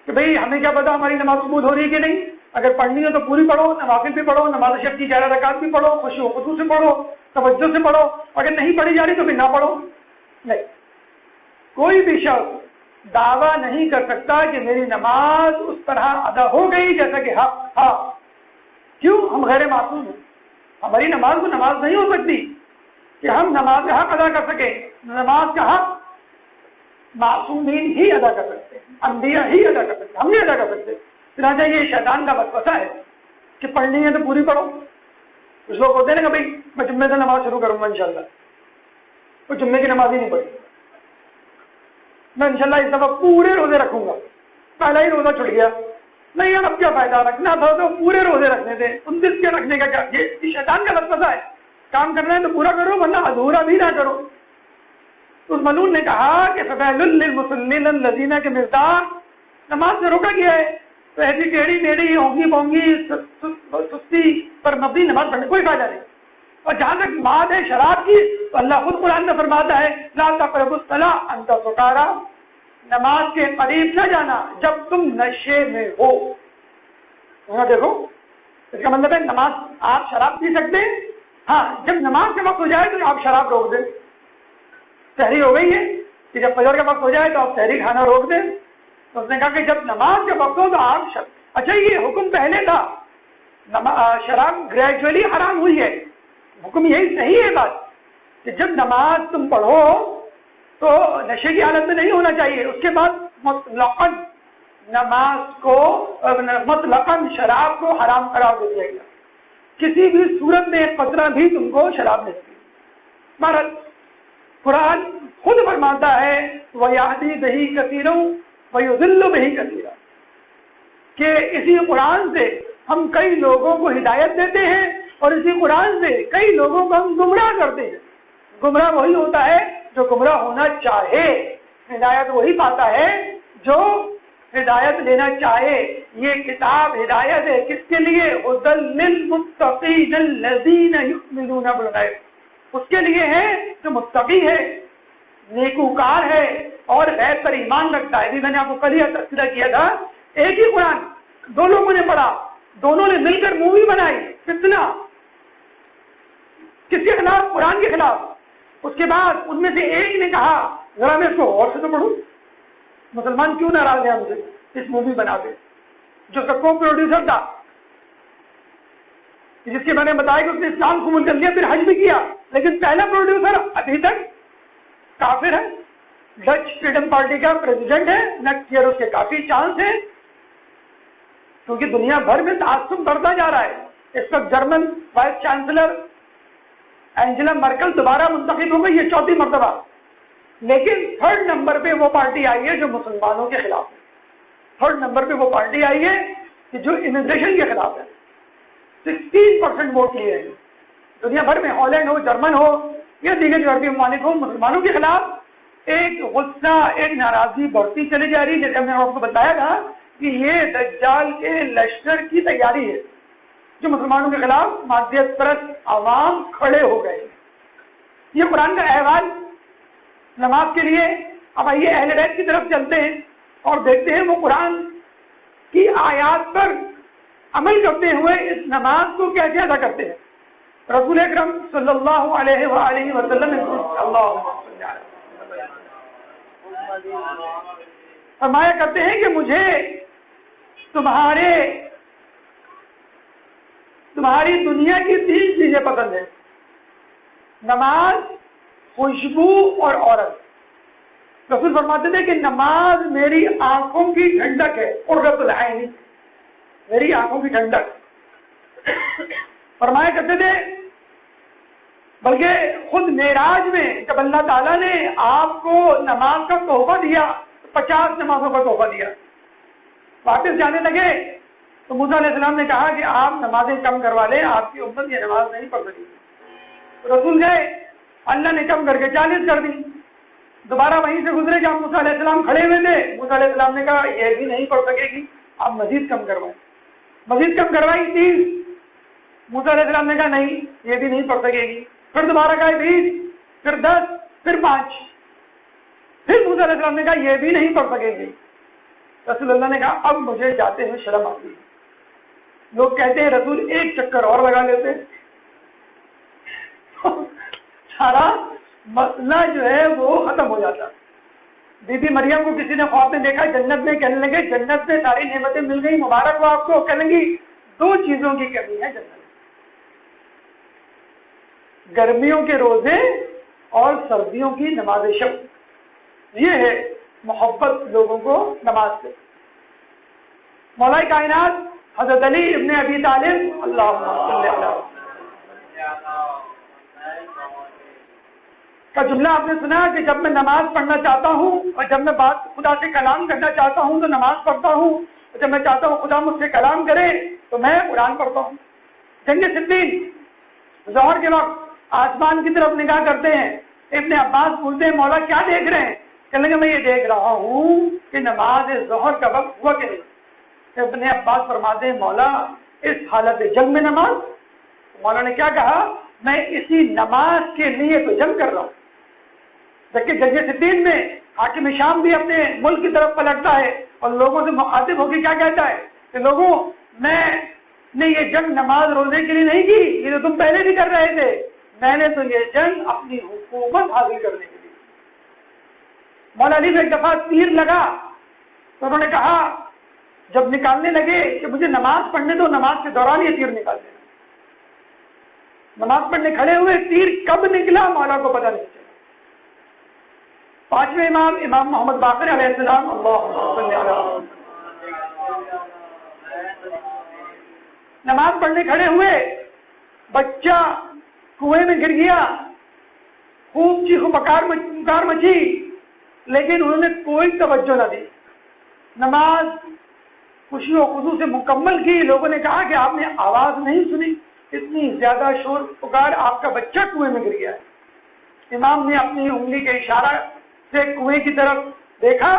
Speaker 1: کہ بھئی ہمیں کیا پتا ہماری نماز قبول ہو رہی ہے کہ نہیں، اگر پڑھنی ہے تو پوری پڑھو، نوافل بھی پڑھو، نماز شب کی 11 رکعات بھی پڑھو، خشوع و خضوع سے پڑھو، توجہ سے پڑھو، اگر نہیں پڑھی جا رہی تو پھر نہ پڑھو۔ نہیں، کوئی بھی شخص دعویٰ نہیں کر سکتا کہ میری نماز اس طرح ادا ہو گئی جیسا کہ حق تھا۔ کیوں؟ ہم غیر معصوم ہیں، ہماری نماز کو نماز نہیں ہو سکتی کہ ہم نماز حق ادا کر سکیں۔ نماز کا حق معصومین ہی ادا کر سکتے ہیں، انبیاء ہی ادا کر سکتے ہیں، ہم نہیں ادا کر سکتے۔ چنانچہ یہ شیطان کا وسوسہ ہے کہ پڑھنی ہے تو پوری پڑھو۔ کچھ لوگ ہوتے ہیں نا کہ بھائی میں جمعے سے نماز شروع کروں گا انشاءاللہ، وہ جمعے کی نماز ہی نہیں پڑھی، میں انشاءاللہ اس دفعہ پورے روزے رکھوں گا، پہلا ہی روزہ چھٹ گیا، نہیں یار اب کیا فائدہ، رکھنا تھا تو پورے روزے رکھنے تھے، 29 کے رکھنے کا کیا؟ یہ شیطان کا وسوسہ ہے، کام کرنا ہے تو پورا کرو ورنہ ادھورا بھی نہ کرو۔ اس ملعون نے کہا کہ فویل للمصلین الذین کے مقدار نماز سے روکا گیا ہے، تو ایسی ٹیڑھی میڑھی ہونگی بونگی سستی پر مبنی نماز پڑھنے کوئی فائدہ نہیں۔ اور جہاں تک بات ہے شراب کی تو اللہ خود قرآن میں فرماتا ہے لا تقربوا الصلاۃ وانتم سکارى، نماز کے قریب نہ جانا جب تم نشے میں ہو۔ وہاں دیکھو، اس کا مطلب ہے نماز آپ شراب پی سکتے ہیں، ہاں جب نماز کا وقت ہو جائے تو آپ شراب روک دیں۔ سحری ہو گئی ہے کہ جب فجر کا وقت ہو جائے تو آپ سحری کھانا روک دیں۔ تو اس نے کہا کہ جب نماز کا وقت ہو تو آپ اچھا یہ حکم پہلے تھا، شراب گریجولی حرام ہوئی ہے، حکم یہی صحیح ہے بات کہ جب نماز تم پڑھو تو نشے کی حالت میں نہیں ہونا چاہیے، اس کے بعد مطلقاً نماز کو مطلقاً شراب کو حرام قرار دے دیا گیا، کسی بھی صورت میں ایک قطرہ بھی تم کو شراب نہیں پی۔ بہرحال قرآن خود فرماتا ہے وَيَهْدِي بِهِ كَثِيرًا وَيُضِلُّ بِهِ كَثِيرًا کہ اسی قرآن سے ہم کئی لوگوں کو ہدایت دیتے ہیں اور اسی قرآن سے کئی لوگوں کو ہم گمراہ کرتے ہیں۔ گمراہ وہی ہوتا ہے جو گمراہ ہونا چاہے، ہدایت وہی پاتا ہے جو ہدایت لینا چاہے۔ یہ کتاب ہدایت ہے کس کے لیے؟ هُدًى لِّلْمُتَّقِينَ الَّذِينَ يُؤْمِنُونَ بِالْغَيْبِ، اس کے لیے ہے جو متقی ہے، نیکوکار ہے اور غیب پر ایمان رکھتا ہے۔ میں نے آپ کو کل یہ تذکرہ کیا تھا، ایک ہی قرآن دو لوگوں نے پڑھا، دونوں نے مل کر مووی بنائی، فتنہ کس کے خلاف؟ قرآن کے خلاف۔ اس کے بعد ان میں سے ایک نے کہا ذرا میں اس کو غور سے تو پڑھوں، مسلمان کیوں ناراض ہے ہم سے اس مووی بنا کے، جو اس کا کو پروڈیوسر تھا، جس کے میں نے بتایا کہ اس نے اسلام قبول کر لیا، پھر حج بھی کیا، لیکن پہلا پروڈیوسر ابھی تک کافر ہے، ڈچ فریڈم پارٹی کا پریزیڈنٹ ہے، نیکسٹ ایئر اس کے کافی چانس ہیں، کیونکہ دنیا بھر میں تعصب بڑھتا جا رہا ہے۔ اس وقت German vice chancellor Angela miracle دوبارہ منتخب ہو گئی، یہ 4تھی مرتبہ، لیکن 3rd نمبر پہ وہ پارٹی آئی ہے جو مسلمانوں کے خلاف ہے۔ 3rd نمبر پہ وہ پارٹی آئی ہے کہ جو امیگریشن کے خلاف ہے، 16% ووٹ لیے ہیں۔ دنیا بھر میں ہالینڈ ہو، جرمن ہو یا دیگر یورپی ممالک ہو، مسلمانوں کے خلاف ایک غصہ، ایک ناراضگی بڑھتی چلی جا رہی ہے۔ جیسے میں نے آپ کو بتایا تھا کہ یہ دجال کے لشکر کی تیاری ہے، جو مسلمانوں کے خلاف مادیت پرست عوام کھڑے ہو گئے۔ یہ قرآن کا احوال نماز کے لیے۔ اب آئیے اہل بیت کی طرف چلتے ہیں اور دیکھتے ہیں وہ قرآن کی آیات پر عمل کرتے ہوئے اس نماز کو کیسے ادا کرتے ہیں۔ رسول اکرم صلی اللہ علیہ وآلہ وسلم فرمایا کرتے ہیں کہ مجھے تمہاری دنیا کی 3 چیزیں پسند ہیں، نماز، خوشبو اور عورت۔ رسول فرماتے تھے کہ نماز میری آنکھوں کی ٹھنڈک ہے، قرۃ العین، میری آنکھوں کی ٹھنڈک۔ فرمایا کرتے تھے بلکہ خود معراج میں جب اللہ تعالیٰ نے آپ کو نماز کا تحفہ دیا، 50 نمازوں کا تحفہ دیا، واپس جانے لگے تو موسیٰ علیہ السلام نے کہا کہ آپ نمازیں کم کروا لیں، آپ کی امت یہ نماز نہیں پڑھ سکتی۔ رسول گئے، اللہ نے کم کر کے 40 کر دی۔ دوبارہ وہیں سے گزرے جہاں موسیٰ علیہ السلام کھڑے ہوئے تھے. موسیٰ علیہ السلام نے کہا یہ بھی نہیں پڑھ سکے گی, آپ مزید کم کروائیں. مزید کم کروائی 30. موسیٰ علیہ السلام نے کہا نہیں یہ بھی نہیں پڑھ سکے گی. پھر دوبارہ کہا 20, پھر 10, پھر 5. پھر موسیٰ علیہ السلام نے کہا یہ بھی نہیں پڑھ سکے گی. رسول اللہ نے کہا اب مجھے جاتے ہوئے شرم آتی ہے. لوگ کہتے ہیں رسول ایک چکر اور لگا لیتے, سارا مسئلہ جو ہے وہ ختم ہو جاتا. بی بی مریم کو کسی نے خواب میں دیکھا جنت میں, کہنے لگے جنت میں ساری نعمتیں مل گئی, مبارک ہو آپ کو. کہنے لگی 2 چیزوں کی کمی ہے جنت میں, گرمیوں کے روزے اور سردیوں کی نماز شب. یہ ہے محبت لوگوں کو نماز سے. مولا کائنات حضرت علی ابن ابی طالب اللہم صلی اللہ کا جملہ آپ نے سنا کہ جب میں نماز پڑھنا چاہتا ہوں اور جب میں بات خدا سے کلام کرنا چاہتا ہوں تو نماز پڑھتا ہوں, اور جب میں چاہتا ہوں خدا مجھ سے کلام کرے تو میں قرآن پڑھتا ہوں. جنگ صفین ظہر کے وقت آسمان کی طرف نگاہ کرتے ہیں. ابن عباس پوچھتے ہیں مولا کیا دیکھ رہے ہیں؟ کہنے لگے میں یہ دیکھ رہا ہوں کہ نماز ظہر کا وقت ہوا کہ نہیں. ابن عباس فرماتے ہیں مولا اس حالت جنگ میں نماز؟ مولا نے کیا کہا میں اسی نماز کے لیے تو جنگ کر رہا ہوں. جبکہ جنگ صفین میں حاکم شام بھی اپنے ملک کی طرف پلٹتا ہے اور لوگوں سے مخاطب ہو کے کیا کہتا ہے کہ لوگوں میں نے یہ جنگ نماز روزے کے لیے نہیں کی, یہ تو تم پہلے بھی کر رہے تھے, میں نے تو یہ جنگ اپنی حکومت حاصل کرنے کے لیے. مولا علی میں ایک دفعہ تیر لگا تو انہوں نے کہا جب نکالنے لگے کہ مجھے نماز پڑھنے دو, نماز کے دوران یہ تیر نکال دینا. نماز پڑھنے کھڑے ہوئے, تیر کب نکلا مولا کو پتہ نہیں چلا. 5ویں امام امام محمد باقر علیہ السلام نماز پڑھنے کھڑے ہوئے, بچہ کنویں میں گر گیا, خوب چیخو پکار مچی, لیکن انہوں نے کوئی توجہ نہ دی. نماز خوشی و خضوع سے مکمل کی. لوگوں نے کہا کہ آپ نے آواز نہیں سنی, اتنی زیادہ شور پکار, آپ کا بچہ کنویں میں گر گیا ہے. امام نے اپنی انگلی کے اشارہ سے کنویں کی طرف دیکھا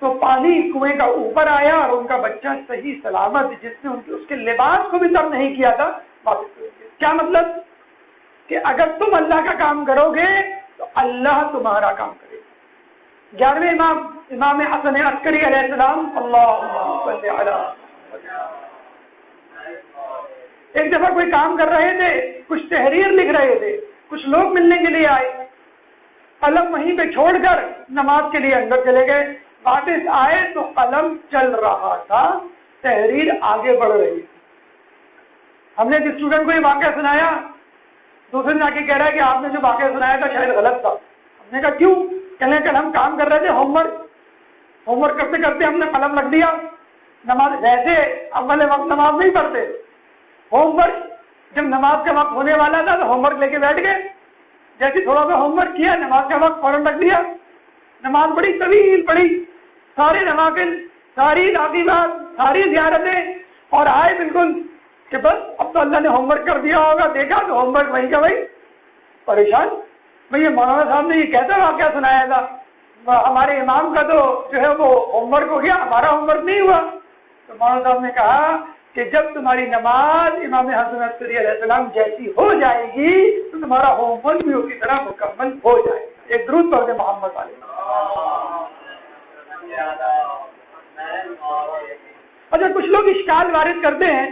Speaker 1: تو پانی کنویں کا اوپر آیا اور ان کا بچہ صحیح سلامت, جس نے اس کے لباس کو بھی تب نہیں کیا تھا, واپس ہو گیا. کیا مطلب کہ اگر تم اللہ کا کام کرو گے تو اللہ تمہارا کام کرے گا. 11ویں امام امام حسن عسکری علیہ السلام اللہم صلی علی. ایک دفعہ کوئی کام کر رہے تھے, کچھ تحریر لکھ رہے تھے, کچھ لوگ ملنے کے لیے آئے, قلم وہیں پہ چھوڑ کر نماز کے لیے اندر چلے گئے. واپس آئے تو قلم چل رہا تھا, تحریر آگے بڑھ رہی تھی. ہم نے جس اسٹوڈنٹ کو یہ واقعہ سنایا, دوسرے نے آ کے کہہ رہا ہے کہ آپ نے جو واقعہ سنایا تھا شاید غلط تھا. ہم نے کہا کیوں؟ کہنے کل ہم کام کر رہے تھے, ہوم ورک کرتے کرتے ہم نے قلم رکھ دیا. نماز ویسے اول وقت نماز نہیں پڑھتے, ہوم ورک جب نماز کا وقت ہونے والا تھا تو ہوم ورک لے کے بیٹھ گئے. جیسے تھوڑا سا ہوم ورک کیا, نماز کا وقت فوراً رکھ دیا. نماز بڑی طویل پڑھی, سارے نوافل, ساری راغبات, ساری زیارتیں, اور آئے بالکل کہ بس اب تو اللہ نے ہوم ورک کر دیا ہوگا. دیکھا تو ہوم ورک وہیں کا وہی. پریشان بھئی مولانا صاحب نے یہ کیسا واقعہ سنایا تھا, ہمارے امام کا تو جو ہے وہ ہوم ورک ہو گیا, ہمارا ہوم ورک نہیں ہوا. تو مولانا صاحب نے کہا کہ جب تمہاری نماز امام حسن عسکری علیہ السلام جیسی ہو جائے گی تو تمہارا ہوم ورک بھی اسی طرح مکمل ہو جائے گا. ایک درود پڑھ دیں محمد علیہ. اچھا, کچھ لوگ اشکال وارد کرتے ہیں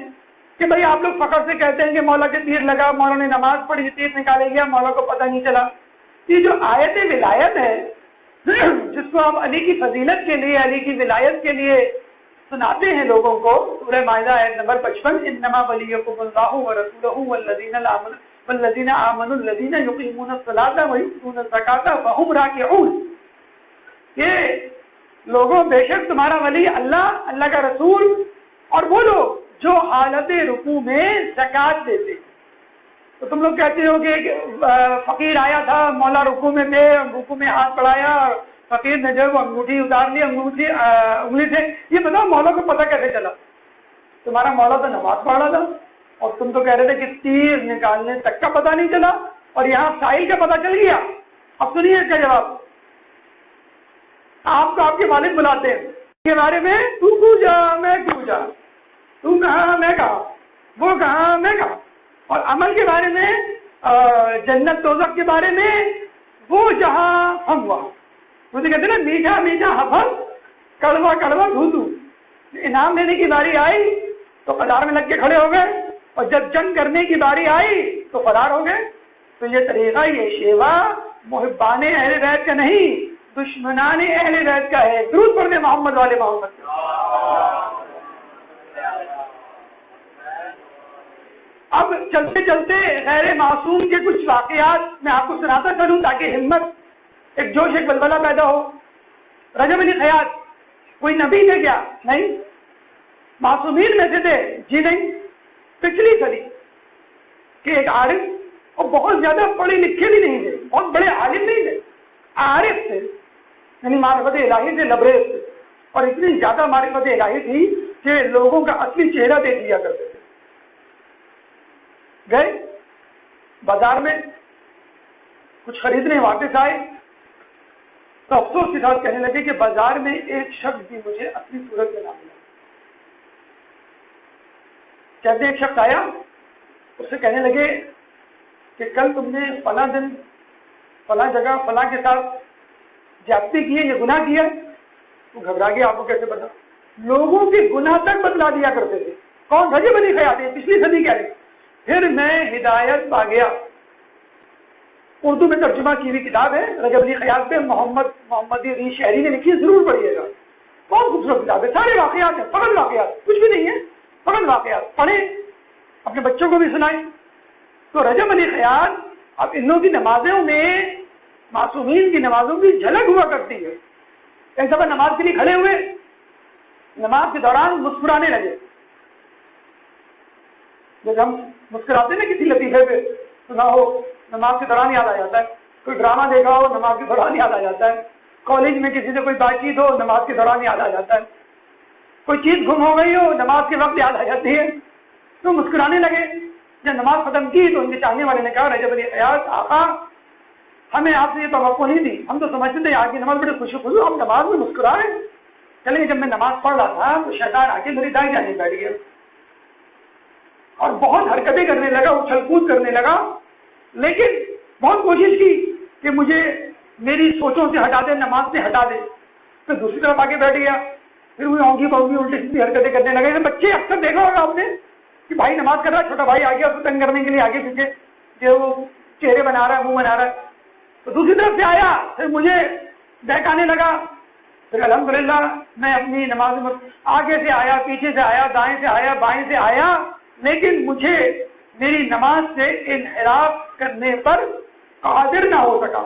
Speaker 1: کہ بھئی آپ لوگ فخر سے کہتے ہیں کہ مولا کے تیر لگا, مولا نے نماز پڑھی, تیر نکالے گیا, مولا کو پتہ نہیں چلا. یہ جو آیت ولایت ہے جس کو آپ علی کی فضیلت کے لیے, علی کی ولایت کے لیے سناتے ہیں لوگوں کو, سورہ مائدہ آیت نمبر 55, انما ولیکم اللہ ورسولہ والذین آمنوا الذین یقیمون الصلاۃ ویؤتون الزکاۃ وہم راکعون. یہ لوگوں بے شک تمہارا ولی اللہ, اللہ کا رسول اور وہ لوگ جو حالت رکوع میں زکات دیتے ہیں. تو تم لوگ کہتے ہو کہ فقیر آیا تھا, مولا رکوع میں تھے, رکوع میں ہاتھ بڑھایا, فقیر نے جو وہ انگوٹھی اتار لی انگلی سے. یہ بتاؤ مولا کو پتہ کیسے چلا؟ تمہارا مولا تو نماز پڑھ رہا تھا اور تم تو کہہ رہے تھے کہ تیر نکالنے تک کا پتہ نہیں چلا, اور یہاں سائل کا پتہ چل گیا. اب سنیے اس کا جواب. آپ کو آپ کے والد بلاتے ہیں کے بارے میں، تو جا میں جا، تو کہاں میں کہاں، وہ کہاں میں کہاں، اور عمل کے بارے میں، جنت دوزخ کے بارے میں، وہ جہاں ہم وہاں. مجھے کہتے ہیں نا میٹھا میٹھا حفظ، کڑوا کڑوا گھوسو. انعام دینے کی باری آئی تو قطار میں لگ کے کھڑے ہو گئے، اور جب جنگ کرنے کی باری آئی تو فرار ہو گئے. تو یہ طریقہ، یہ شیوا محبان اہل بیت کا نہیں، دشمنان اہل بیت کا ہے. درود پڑھنے محمد والے محمد. اب چلتے چلتے غیر معصوم کے کچھ واقعات میں آپ کو سناتا چلوں تاکہ ہمت، ایک جوش، ایک بلبلہ پیدا ہو. رجب علی خیاط کوئی نبی تھے کیا؟ نہیں. معصومین میں سے تھے؟ جی نہیں. پچھلی صدی کہ ایک عارف، اور بہت زیادہ پڑھے لکھے بھی نہیں تھے، بہت بڑے عالم نہیں تھے، عارف تھے، یعنی معرفت الہی سے لبریز تھے، اور اتنی زیادہ معرفت الہی تھی کہ لوگوں کا اصلی چہرہ دیکھ لیا کرتے تھے. گئے بازار میں کچھ خریدنے، واپس آئے تو افسوس کے ساتھ کہنے لگے کہ بازار میں ایک شخص بھی مجھے اپنی صورت میں نہ ملا. کہتے ایک شخص آیا، اس سے کہنے لگے کہ کل تم نے فلاں دن فلاں جگہ فلاں کے ساتھ زیادتی کی ہے، یہ گناہ کیا. تو گھبرا گیا، آپ کو کیسے پتا؟ لوگوں کے گناہ تک بتلا دیا کرتے تھے. کون؟ رجب علی خیاط، پچھلی صدی کہہ رہے. پھر میں ہدایت پا گیا. اردو میں ترجمہ کی ہوئی کتاب ہے رجب علی خیاط پہ، محمد ری شہری نے لکھی ہے، ضرور پڑھیے گا. بہت خوبصورت کتاب ہے، سارے واقعات ہیں، فقط واقعات، کچھ بھی نہیں ہے، فقط واقعات. پڑھیں، اپنے بچوں کو بھی سنائیں. تو رجب علی خیاط، اب ان لوگوں کی نمازوں میں، معصومین کی نمازوں کی جھلک ہوا کرتی ہے. ایک دفعہ نماز کے لیے کھڑے ہوئے، نماز کے دوران مسکرانے لگے. جب ہم مسکراتے نا کسی لطیفے پہ، سنا ہو، نماز کے دوران یاد آ جاتا ہے. کوئی ڈرامہ دیکھا ہو، نماز کے دوران یاد آ جاتا ہے. کالج میں کسی سے کوئی بات چیت ہو، نماز کے دوران یاد آ جاتا ہے. کوئی چیز گم ہو گئی ہو، نماز کے وقت یاد آ جاتی ہے. تو مسکرانے لگے. جب نماز ختم کی تو ان کے چاہنے والے نے کہا رجب علی خیاط آقا، ہمیں آپ سے یہ توقع نہیں تھی، ہم تو سمجھتے تھے آپ کی نماز بڑی خوشی خوشی، ہم نماز میں مسکرا رہے ہیں. چلے جب میں نماز پڑھ رہا تھا تو شیطان آ کے میری دائیں جانب بیٹھ گیا اور بہت حرکتیں کرنے لگا، اچھل کود کرنے لگا. لیکن بہت کوشش کی کہ مجھے میری سوچوں سے ہٹا دے، نماز سے ہٹا دے. پھر دوسری طرف آگے بیٹھ گیا. پھر وہ اونگی پونگی الٹی سیدھی حرکتیں کرنے لگے. بچے اکثر دیکھا ہوگا آپ نے کہ بھائی نماز کر رہا ہے، چھوٹا بھائی آ گیا اس کو تنگ کرنے کے لیے آگے پیچھے جو وہ چہرے بنا رہا ہے، منہ بنا رہا ہے. تو دوسری طرف سے آیا، پھر مجھے بہکانے لگا. پھر الحمدللہ میں اپنی نماز میں آگے سے آیا، پیچھے سے آیا، دائیں سے آیا، بائیں سے آیا، لیکن مجھے میری نماز سے انحراف کرنے پر قادر نہ ہو سکا.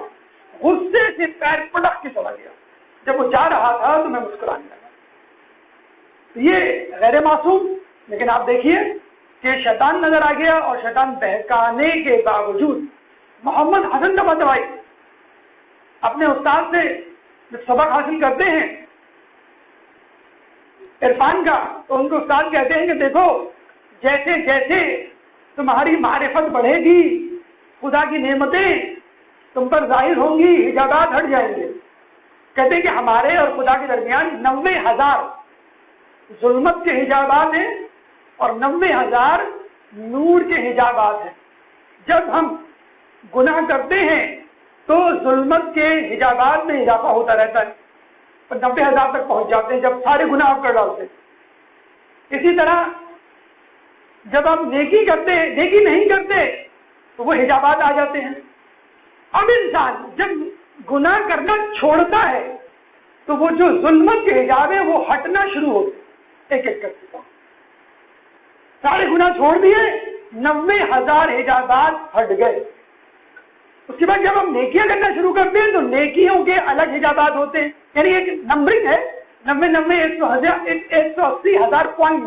Speaker 1: غصے سے پیر پٹک کے چلا گیا. جب وہ جا رہا تھا تو میں مسکرانے لگا. یہ غیر معصوم، لیکن آپ دیکھیے کہ شیطان نظر آ گیا، اور شیطان بہکانے کے باوجود محمد حسن کا بتوائی اپنے استاد سے جب سبق حاصل کرتے ہیں عرفان کا، تو ان کو استاد کہتے ہیں کہ دیکھو، جیسے جیسے تمہاری معرفت بڑھے گی، خدا کی نعمتیں تم پر ظاہر ہوں گی، حجابات ہٹ جائیں گے. کہتے ہیں کہ ہمارے اور خدا کے درمیان 90,000 ظلمت کے حجابات ہیں اور 90,000 نور کے حجابات ہیں. جب ہم گناہ کرتے ہیں تو ظلمت کے حجابات میں اضافہ ہوتا رہتا ہے اور 90,000 تک پہنچ جاتے ہیں جب سارے گناہ آپ کر ڈالتے ہیں. اسی طرح جب آپ نیکی کرتے ہیں، نیکی نہیں کرتے تو وہ حجابات آ جاتے ہیں. اب انسان جب گناہ کرنا چھوڑتا ہے تو وہ جو ظلمت کے حجاب ہیں وہ ہٹنا شروع ہوتے ہیں ایک ایک کرتے. سارے گناہ چھوڑ دیے، 90,000 حجابات ہٹ گئے. اس کے بعد جب ہم نیکیاں کرنا شروع کرتے ہیں تو نیکیوں کے الگ حجابات ہوتے ہیں. یعنی ایک نمبرنگ ہے، 180,000 پوائنٹ،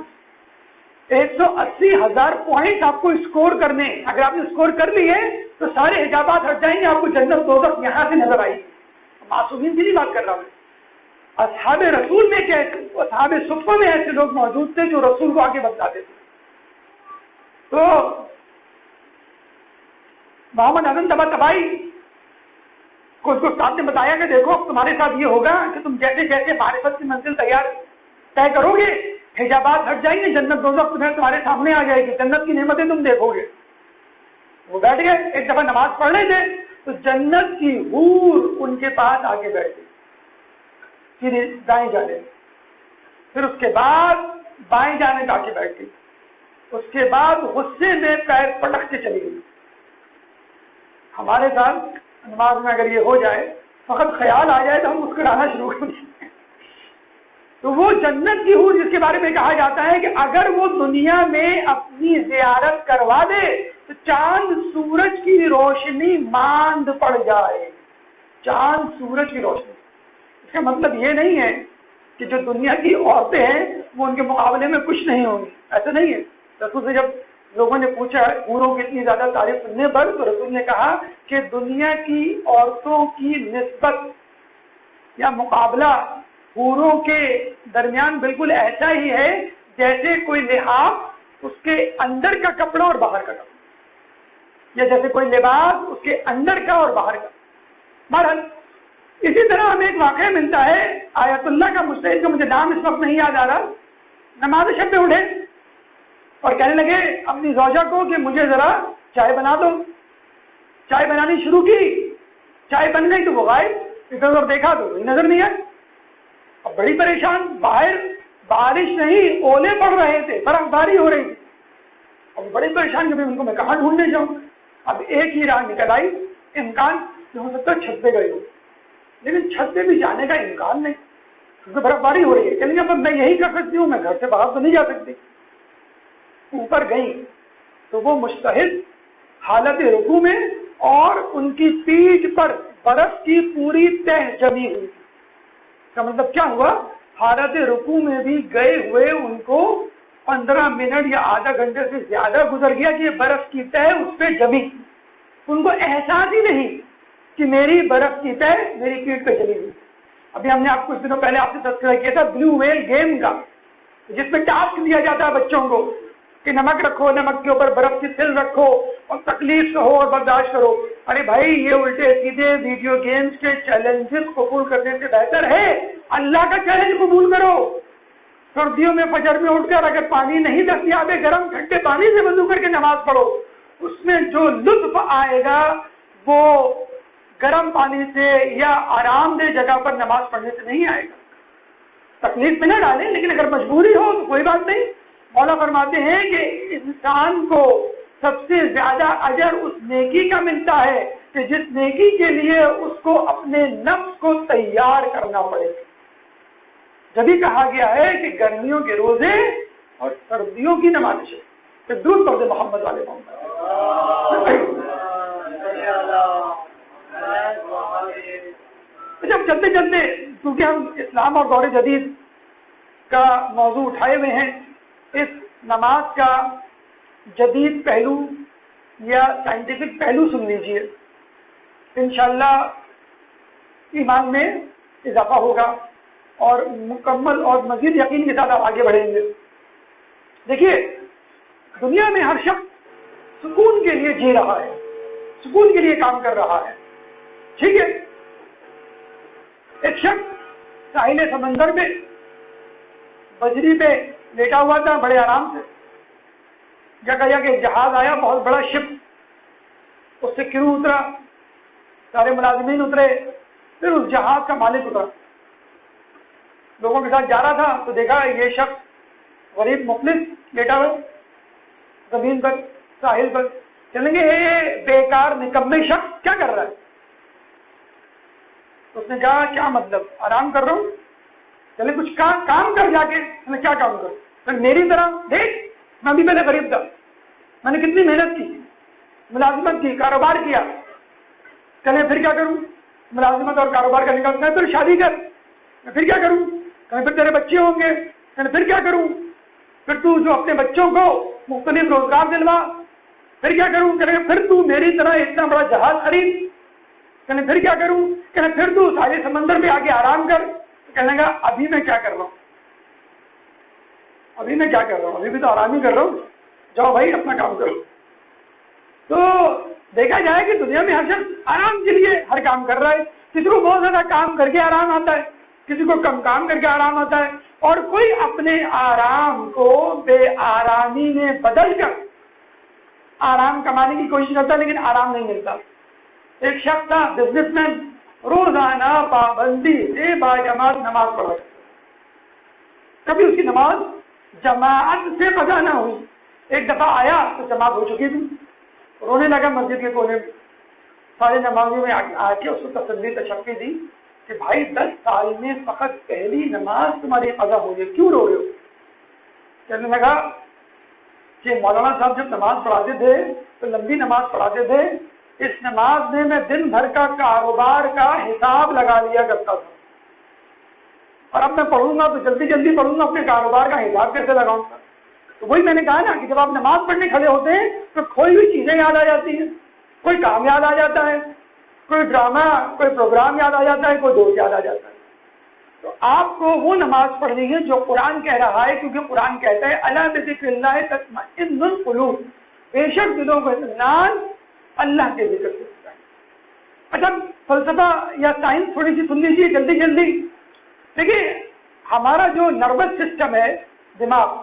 Speaker 1: 180,000 پوائنٹ آپ کو اسکور کرنے. اگر آپ نے اسکور کر لیے تو سارے حجابات ہٹ جائیں گے، آپ کو جنت دوزخ یہاں سے نظر آئی. معصومین کی نہیں بات کر رہا ہوں. اصحاب رسول میں کیا، اصحاب صفہ میں ایسے لوگ موجود تھے جو رسول کو آگے بتاتے تھے. تو محمد حسن طباطبائی کو اس کو ساتھ نے بتایا کہ دیکھو اب تمہارے ساتھ یہ ہوگا کہ تم جیسے جیسے معرفت کی منزل طے کرو گے، حجابات ہٹ جائیں گے، جنت دوزخ تمہارے سامنے آ جائے گی، جنت کی نعمتیں تم دیکھو گے۔ وہ بیٹھ گئے، ایک دفعہ نماز پڑھ رہے تھے تو جنت کی حور ان کے پاس آ کے بیٹھ گئی، پھر دائیں جانے، پھر اس کے بعد بائیں جانے پہ آ کے بیٹھ گئی، اس کے بعد غصے میں پیر پٹک کے چلی گئی۔ ہمارے ساتھ نماز میں اگر یہ ہو جائے، فقط خیال آ جائے تو ہم مسکرانا شروع کر دیں۔ تو وہ جنت کی حور جس کے بارے میں کہا جاتا ہے کہ اگر وہ دنیا میں اپنی زیارت کروا دے تو چاند سورج کی روشنی ماند پڑ جائے، چاند سورج کی روشنی۔ اس کا مطلب یہ نہیں ہے کہ جو دنیا کی عورتیں ہیں وہ ان کے مقابلے میں کچھ نہیں ہوں گی، ایسا نہیں ہے۔ رسول سے جب لوگوں نے پوچھا حوروں کی اتنی زیادہ تعریف سننے پر، تو رسول نے کہا کہ دنیا کی عورتوں کی نسبت یا مقابلہ حوروں کے درمیان بالکل ایسا ہی ہے جیسے کوئی لحاف اس کے اندر کا کپڑا اور باہر کا کپڑا، یا جیسے کوئی لباس اس کے اندر کا اور باہر کا۔ بہرحال اسی طرح ہمیں ایک واقعہ ملتا ہے آیت اللہ کا مجتہد کا، مجھے نام اس وقت نہیں یاد آ رہا، نماز شب میں اٹھے اور کہنے لگے اپنی زوجہ کو کہ مجھے ذرا چائے بنا دو۔ چائے بنانی شروع کی، چائے بن گئی تو وہ غائب، ادھر ادھر دیکھا تو کوئی نظر نہیں آئی۔ اب بڑی پریشان، باہر بارش نہیں اولے پڑ رہے تھے، برف باری ہو رہی تھی، اب بڑی پریشان کہ ان کو میں کہاں ڈھونڈنے جاؤں۔ اب ایک ہی راہ نکل آئی، امکان ہو سکتا ہے چھت پہ گئے ہو، لیکن چھت پہ بھی جانے کا امکان نہیں کیونکہ برف باری ہو رہی ہے۔ چلیے اب میں یہی کر سکتی ہوں، میں گھر سے باہر تو نہیں جا سکتی۔ اوپر گئی تو وہ مجتہد حالت رکوع میں اور ان کی پیٹھ پر برف کی پوری تہ جمی ہوئی، کا مطلب کیا ہوا؟ حالت رکوع میں بھی گئے ہوئے ان کو 15 منٹ یا آدھا گھنٹے سے زیادہ گزر گیا کہ یہ برف کی تہ اس پہ جمی، ان کو احساس ہی نہیں کہ میری برف کی تہ میری پیٹھ پہ جمی ہوئی۔ ابھی ہم نے آپ کچھ دنوں پہلے آپ سے تذکرہ کیا تھا بلو ویل گیم کا، جس میں ٹاسک دیا جاتا ہے بچوں کو کہ نمک رکھو، نمک کے اوپر برف کی تل رکھو اور تکلیف سہو اور برداشت کرو۔ ارے بھائی یہ الٹے سیدھے ویڈیو گیمز کے چیلنجز قبول کرنے سے بہتر ہے اللہ کا چیلنج قبول کرو۔ سردیوں میں فجر میں اٹھ کر اگر پانی نہیں دستیاب ہے، گرم ٹھنڈے پانی سے وضو کر کے نماز پڑھو، اس میں جو لطف آئے گا وہ گرم پانی سے یا آرام دہ جگہ پر نماز پڑھنے سے نہیں آئے گا۔ تکلیف میں نہ ڈالیں، لیکن اگر مجبوری ہو تو کوئی بات نہیں۔ مولا فرماتے ہیں کہ انسان کو سب سے زیادہ اجر اس نیکی کا ملتا ہے کہ جس نیکی کے لیے اس کو اپنے نفس کو تیار کرنا پڑے۔ جبھی کہا گیا ہے کہ گرمیوں کے روزے اور سردیوں کی نماز پھر درود پڑھ دے محمد والے محمد۔ جب چلتے چلتے کیونکہ ہم اسلام اور دور جدید کا موضوع اٹھائے ہوئے ہیں، اس نماز کا جدید پہلو یا سائنٹیفک پہلو سن لیجئے، انشاءاللہ ایمان میں اضافہ ہوگا اور مکمل اور مزید یقین کے ساتھ آپ آگے بڑھیں گے۔ دیکھیے دنیا میں ہر شخص سکون کے لیے جی رہا ہے، سکون کے لیے کام کر رہا ہے، ٹھیک ہے۔ ایک شخص ساحل سمندر میں بجری پہ لیٹا ہوا تھا بڑے آرام سے، جگہ جگہ ایک جہاز آیا، بہت بڑا شپ، اس سے کرو اترا، سارے ملازمین اترے، پھر اس جہاز کا مالک اترا، لوگوں کے ساتھ جا رہا تھا تو دیکھا یہ شخص غریب مفلس لیٹا ہوا زمین پر ساحل پر۔ چلیں گے یہ بیکار نکمے شخص کیا کر رہا ہے؟ اس نے کہا کیا مطلب؟ آرام کر رہا ہوں۔ چلے کچھ کام کر جا کے۔ میں کیا کام کروں؟ میری طرح دیکھ، میں بھی پہلے غریب تھا، میں نے کتنی محنت کی، ملازمت کی، کاروبار کیا، چلے پھر کیا کروں؟ ملازمت اور کاروبار کا نکال، میں پھر شادی کر، میں پھر کیا کروں؟ کہیں پھر تیرے بچے ہوں گے، میں پھر کیا کروں؟ پھر تو جو اپنے بچوں کو مختلف روزگار دلوا، پھر کیا کروں؟ کہ پھر تو میری طرح اتنا بڑا جہاز خرید، کہنے پھر کیا کروں؟ کہنے پھر تو سارے سمندر میں آگے آرام کر۔ کہنے لگا ابھی میں کیا کر رہا ہوں، ابھی میں کیا کر رہا ہوں، ابھی بھی تو آرام ہی کر رہا ہوں، جاؤ بھائی اپنا کام کرو۔ تو دیکھا جائے کہ دنیا میں ہر شخص آرام کے لیے ہر کام کر رہا ہے. کسی کو بہت زیادہ کام کر کے آرام آتا ہے, کسی کو کم کام کر کے آرام آتا ہے, اور کوئی اپنے آرام کو بے آرامی میں بدل کر آرام کمانے کی کوشش کرتا ہے لیکن آرام نہیں ملتا. ایک شخص تھا بزنس مین, روزانہ پابندی سے باجماعت نماز پڑھا, کبھی اس کی نماز جماعت سے قضا نہ ہوئی. ایک دفعہ آیا تو جماعت ہو چکی تھی, رونے لگا مسجد کے کونے میں. سارے نمازیوں میں آ کے اس کو تسلی تشفی دی کہ بھائی 10 سال میں فقط پہلی نماز تمہاری قضا ہو گئی, کیوں رو رہے ہو؟ کہنے لگا کہ مولانا صاحب جب نماز پڑھاتے تھے تو لمبی نماز پڑھاتے تھے, اس نماز میں دن بھر کا کاروبار کا حساب لگا لیا کرتا تھا, اور اب میں پڑھوں گا تو جلدی جلدی پڑھوں گا, اپنے کاروبار کا حساب کیسے لگاؤں گا؟ تو وہی میں نے کہا نا کہ جب آپ نماز پڑھنے کھڑے ہوتے ہیں تو کھوئی ہوئی چیزیں یاد آ جاتی ہیں, کوئی کام یاد آ جاتا ہے, کوئی ڈرامہ کوئی پروگرام یاد آ جاتا ہے, کوئی دوست یاد آ جاتا ہے. تو آپ کو وہ نماز پڑھنی ہے جو قرآن کہہ رہا ہے, کیونکہ قرآن کہتا ہے الا بذکر اللہ تطمئن القلوب, بے شک دلوں کا اطمینان اللہ کے ذکر سے ہوتا ہے. اچھا فلسفہ یا سائنس تھوڑی سی سن لیجیے جلدی جلدی. دیکھیے ہمارا جو نروس سسٹم ہے دماغ,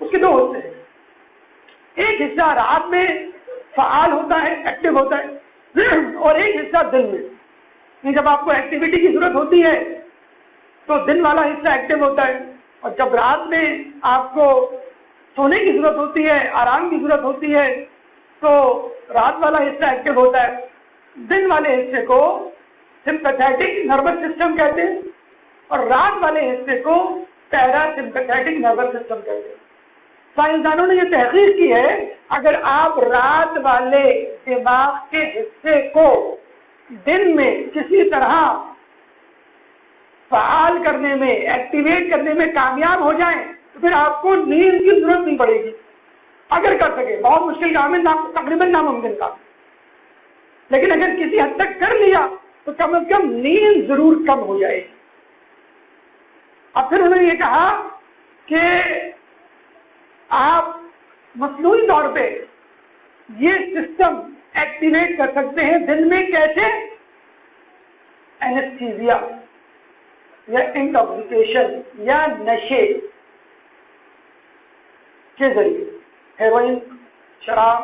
Speaker 1: اس کے 2 حصے ہیں. ایک حصہ رات میں فعال ہوتا ہے, ایکٹیو ہوتا ہے, اور ایک حصہ دن میں. جب آپ کو ایکٹیویٹی کی ضرورت ہوتی ہے تو دن والا حصہ ایکٹیو ہوتا ہے, اور جب رات میں آپ کو سونے کی ضرورت ہوتی ہے, آرام کی ضرورت ہوتی ہے, تو رات والا حصہ ایکٹیو ہوتا ہے. دن والے حصے کو سمپیتھیٹک نروس سسٹم کہتے ہیں, اور رات والے حصے کو پیرا سمپیتھیٹک نروس سسٹم کہتے ہیں. سائنسدانوں نے یہ تحقیق کی ہے, اگر آپ رات والے دماغ کے حصے کو دن میں کسی طرح فعال کرنے میں, ایکٹیویٹ کرنے میں کامیاب ہو جائیں تو پھر آپ کو نیند کی ضرورت نہیں پڑے گی. اگر کر سکے, بہت مشکل کام ہے, تقریباً ناممکن کام, لیکن اگر کسی حد تک کر لیا تو کم از کم نیند ضرور کم ہو جائے گی. اب پھر انہوں نے یہ کہا کہ آپ مصنوعی طور پہ یہ سسٹم ایکٹیویٹ کر سکتے ہیں دن میں. کیسے؟ اینستھیزیا یا انٹاکسیکیشن یا نشے کے ذریعے, ہیروئن, شراب,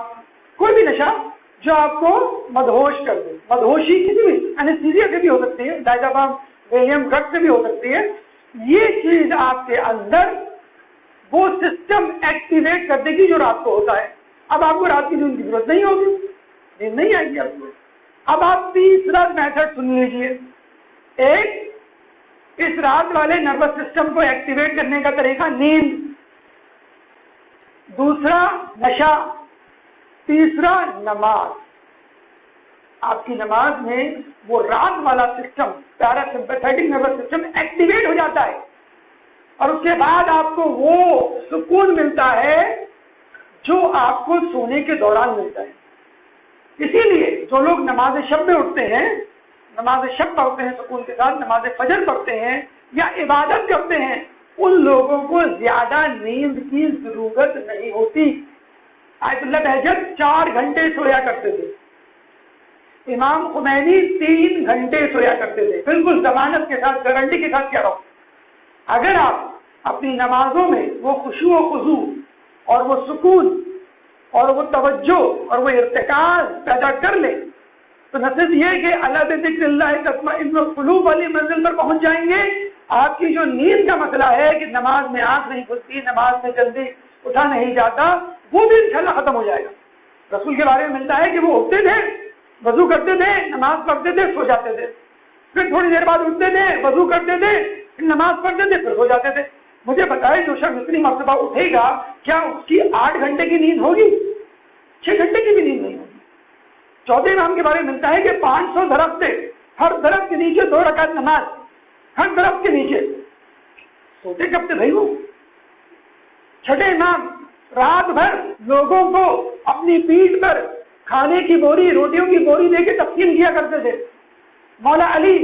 Speaker 1: کوئی بھی نشہ جو آپ کو مدہوش کر دے. مدہوشی کسی بھی اینستھیزیا سے بھی ہو سکتی ہے, ڈائزاپام ویلیم ڈرگ سے بھی ہو سکتی ہے. یہ چیز آپ کے اندر وہ سسٹم ایکٹیویٹ کر دے گی جو رات کو ہوتا ہے. اب آپ کو رات کی نیند کی ضرورت نہیں ہوگی, نیند نہیں آئے گی آپ کو. اب آپ تیسرا میتھڈ سن لیجیے. ایک, اس رات والے نروس سسٹم کو ایکٹیویٹ کرنے کا طریقہ نیند. دوسرا نشہ. تیسرا نماز. آپ کی نماز میں وہ رات والا سسٹم, پیرا سمپیتھیٹک نروس سسٹم ایکٹیویٹ ہو جاتا ہے, اور اس کے بعد آپ کو وہ سکون ملتا ہے جو آپ کو سونے کے دوران ملتا ہے. اسی لیے جو لوگ نماز شب میں اٹھتے ہیں, نماز شب پڑھتے ہیں سکون کے ساتھ, نماز فجر پڑھتے ہیں یا عبادت کرتے ہیں, ان لوگوں کو زیادہ نیند کی ضرورت نہیں ہوتی. آیت اللہ بہجت 4 گھنٹے سویا کرتے تھے, امام خمینی 3 گھنٹے سویا کرتے تھے. بالکل ضمانت کے ساتھ, گارنٹی کے ساتھ کہہ رہا ہوں. اگر آپ اپنی نمازوں میں وہ خشوع و خضوع اور وہ سکون اور وہ توجہ اور وہ ارتکاز پیدا کر لیں تو نہ صرف یہ کہ اللہ بذکر اللہ تطمئن القلوب والی منزل پر پہنچ جائیں گے, آپ کی جو نیند کا مسئلہ ہے کہ نماز میں آنکھ نہیں کھلتی, نماز میں جلدی اٹھا نہیں جاتا, وہ بھی انشاءاللہ ختم ہو جائے گا. رسول کے بارے میں ملتا ہے کہ وہ اٹھتے تھے, وضو کرتے تھے, نماز پڑھتے تھے, سو جاتے تھے, پھر تھوڑی دیر بعد اٹھتے تھے, وضو کرتے تھے, پھر نماز پڑھتے تھے, پھر سو جاتے تھے. مجھے بتائے جو شخص اتنی مرتبہ اٹھے گا کیا اس کی 8 گھنٹے کی نیند ہوگی؟ 6 گھنٹے کی بھی نیند نہیں ہوگی. چوتھے امام کے بارے میں ملتا ہے کہ 500 درخت سے, ہر درخت کے نیچے 2 رکعت نماز, ہر درخت کے نیچے. سوتے کب تھے بھائی وہ؟ چھٹے امام رات بھر لوگوں کو اپنی پیٹھ پر کھانے کی بوری, روٹیوں کی بوری دے کے تقسیم کیا کرتے تھے. مولا علی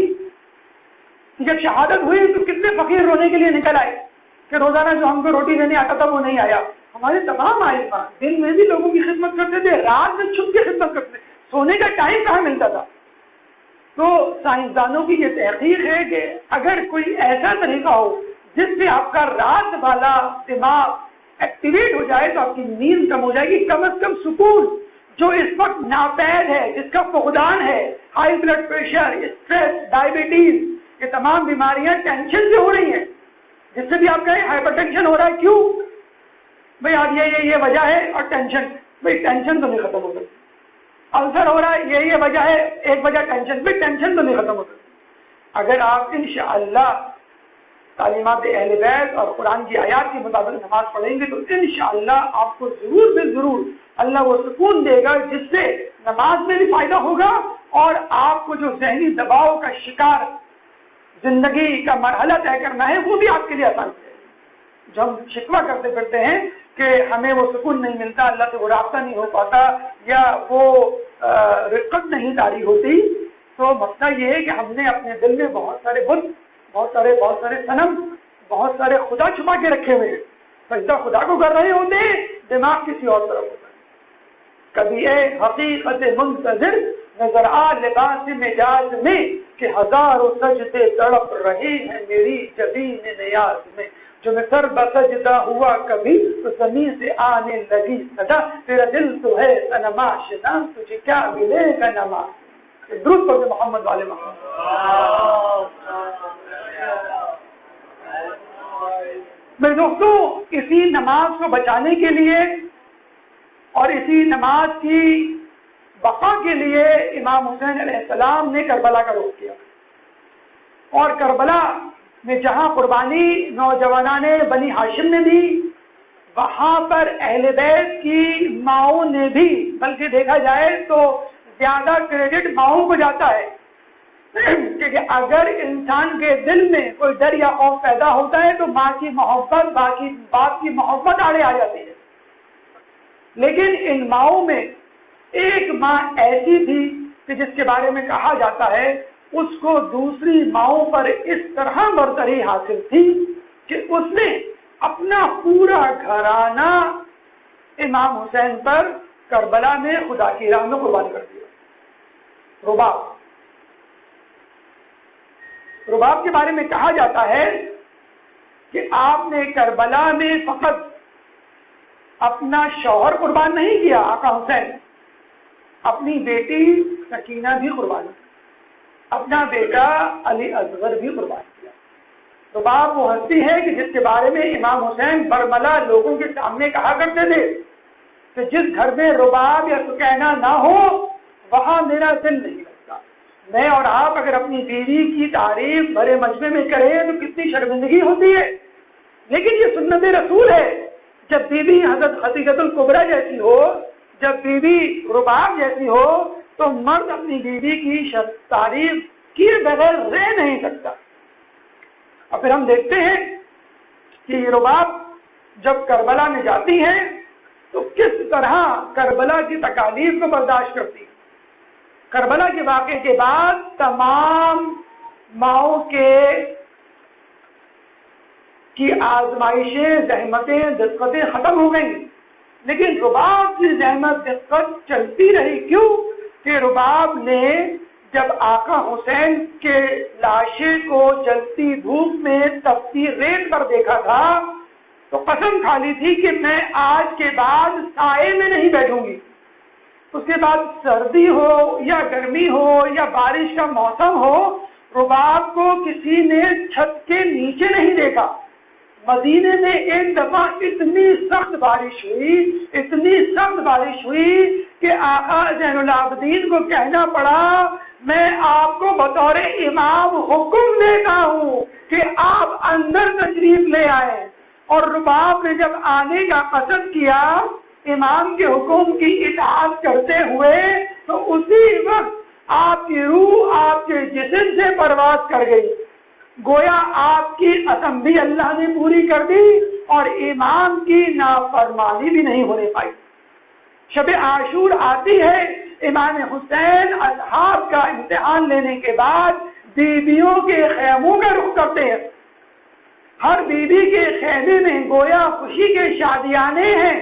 Speaker 1: جب شہادت ہوئی تو کتنے فقیر رونے کے لیے نکل آئے کہ روزانہ جو ہم کو روٹی دینے آتا تھا وہ نہیں آیا, ہم ہمارے تمام آئمہ دن میں بھی لوگوں کی خدمت کرتے تھے، رات میں چھپ کے خدمت کرتے تھے، سونے کا ٹائم کہاں ملتا تھا؟ تو سائنسدانوں کی یہ تحقیق ہے کہ اگر کوئی ایسا طریقہ ہو جس سے آپ کا رات والا دماغ ایکٹیویٹ ہو جائے تو آپ کی نیند کم ہو جائے گی، کم از کم سکون جو اس وقت ناپید ہے، جس کا فقدان ہے، high blood pressure, stress, diabetes, یہ تمام بیماریاں ٹینشن سے ہو رہی ہیں، جس سے بھی آپ کہیں ہائپر ٹینشن ہو رہا ہے، کیوں بھائی؟ آج یہ وجہ ہے، اور ٹینشن، بھائی ٹینشن تو نہیں ختم ہو سکتی۔ السر ہو رہا ہے، یہ وجہ ہے، ایک وجہ ٹینشن، بھائی ٹینشن تو نہیں ختم ہو سکتی۔ اگر آپ انشاءاللہ تعلیمات اہل بیت اور قرآن کی آیات کے مطابق نماز پڑھیں گے تو انشاءاللہ آپ کو ضرور سے ضرور اللہ وہ سکون دے گا جس سے نماز میں بھی فائدہ ہوگا، اور آپ کو جو ذہنی دباؤ کا شکار زندگی کا مرحلہ طے کرنا ہے وہ بھی آپ کے لیے آسان ہے۔ جو ہم شکوہ کرتے پھرتے ہیں کہ ہمیں وہ سکون نہیں ملتا، اللہ سے وہ رابطہ نہیں ہو پاتا، یا وہ رفقت نہیں طاری ہوتی، تو مسئلہ یہ ہے کہ ہم نے اپنے دل میں بہت سارے بت، بہت سارے صنم، بہت سارے خدا چھپا کے رکھے ہوئے ہیں۔ سجدہ خدا کو کر رہے ہوتے ہیں، دماغ کسی اور طرف ہوتا ہے۔ کبھی اے حقیقت منتظر نظر آ لباس مجاز میں کہ ہزاروں سجدے تڑپ رہے ہیں میری جبین نیاز میں، جو میں سر بسجدہ ہوا کبھی تو زمین سے آنے لگی صدا، تیرا دل تو ہے صنم آشنا تجھے کیا ملے گا نماز۔ درود پڑھیں محمد والے محمد۔ میرے دوستوں، اسی نماز کو بچانے کے لیے اور اسی نماز کی بقا کے لیے امام حسین علیہ السلام نے کربلا کا رخ کیا، اور کربلا میں جہاں قربانی نوجوانان بنی ہاشم نے دی، وہاں پر اہل بیت کی ماؤں نے بھی، بلکہ دیکھا جائے تو زیادہ کریڈٹ ماؤں کو جاتا ہے، کیونکہ اگر انسان کے دل میں کوئی ڈر یا خوف پیدا ہوتا ہے تو ماں کی محبت، باپ کی محبت آڑے آ جاتی ہے۔ لیکن ان ماؤں میں ایک ماں ایسی تھی کہ جس کے بارے میں کہا جاتا ہے اس کو دوسری ماؤں پر اس طرح برتری حاصل تھی کہ اس نے اپنا پورا گھرانہ امام حسین پر کربلا میں خدا کی راہ میں قربان کر دیا۔ رباب کے بارے میں کہا جاتا ہے کہ آپ نے کربلا میں فقط اپنا شوہر قربان نہیں کیا، آقا حسین اپنی بیٹی سکینہ بھی قربان کیا، اپنا بیٹا علی اصغر بھی قربان کیا۔ رباب وہ ہستی ہے کہ جس کے بارے میں امام حسین برملا لوگوں کے سامنے کہا کرتے تھے کہ جس گھر میں رباب یا سکینہ نہ ہو وہاں میرا دل نہیں لگتا۔ میں اور آپ اگر اپنی بیوی کی تعریف بڑے مجمع میں کریں تو کتنی شرمندگی ہوتی ہے، لیکن یہ سنت رسول ہے۔ جب بیوی حضرت خدیجہ الکبریٰ جیسی ہو، جب بیوی رباب جیسی ہو، تو مرد اپنی بیوی کی تعریف کیے بغیر رہ نہیں سکتا۔ اور پھر ہم دیکھتے ہیں کہ یہ رباب جب کربلا میں جاتی ہیں تو کس طرح کربلا کی تکالیف کو برداشت کرتی ہے۔ کربلا کے واقعے کے بعد تمام ماؤں کی آزمائشیں، زحمتیں، دقتیں ختم ہو گئیں، لیکن رباب کی زحمت دقت چلتی رہی۔ کیوں کہ رباب نے جب آقا حسین کے لاشے کو جلتی دھوپ میں تپتی ریت پر دیکھا تھا تو قسم کھا لی تھی کہ میں آج کے بعد سائے میں نہیں بیٹھوں گی۔ اس کے بعد سردی ہو یا گرمی ہو یا بارش کا موسم ہو، رباب کو کسی نے چھت کے نیچے نہیں دیکھا۔ مدینے میں ایک دفعہ اتنی سخت بارش ہوئی کہ آقا زین العابدین کو کہنا پڑا میں آپ کو بطور امام حکم دیتا ہوں کہ آپ اندر تشریف لے آئے۔ اور رباب نے جب آنے کا قصد کیا امام کے حکم کی اطاعت کرتے ہوئے تو اسی وقت آپ کی روح آپ کے جسم سے پرواز کر گئی، گویا آپ کی قسم بھی اللہ نے پوری کر دی اور امام کی نافرمانی بھی نہیں ہونے پائی۔ شب عاشور آتی ہے، امام حسین اصحاب کا امتحان لینے کے بعد بیویوں کے خیموں کا رخ کرتے ہیں۔ ہر بیوی کے خیمے میں گویا خوشی کے شادیانے ہیں،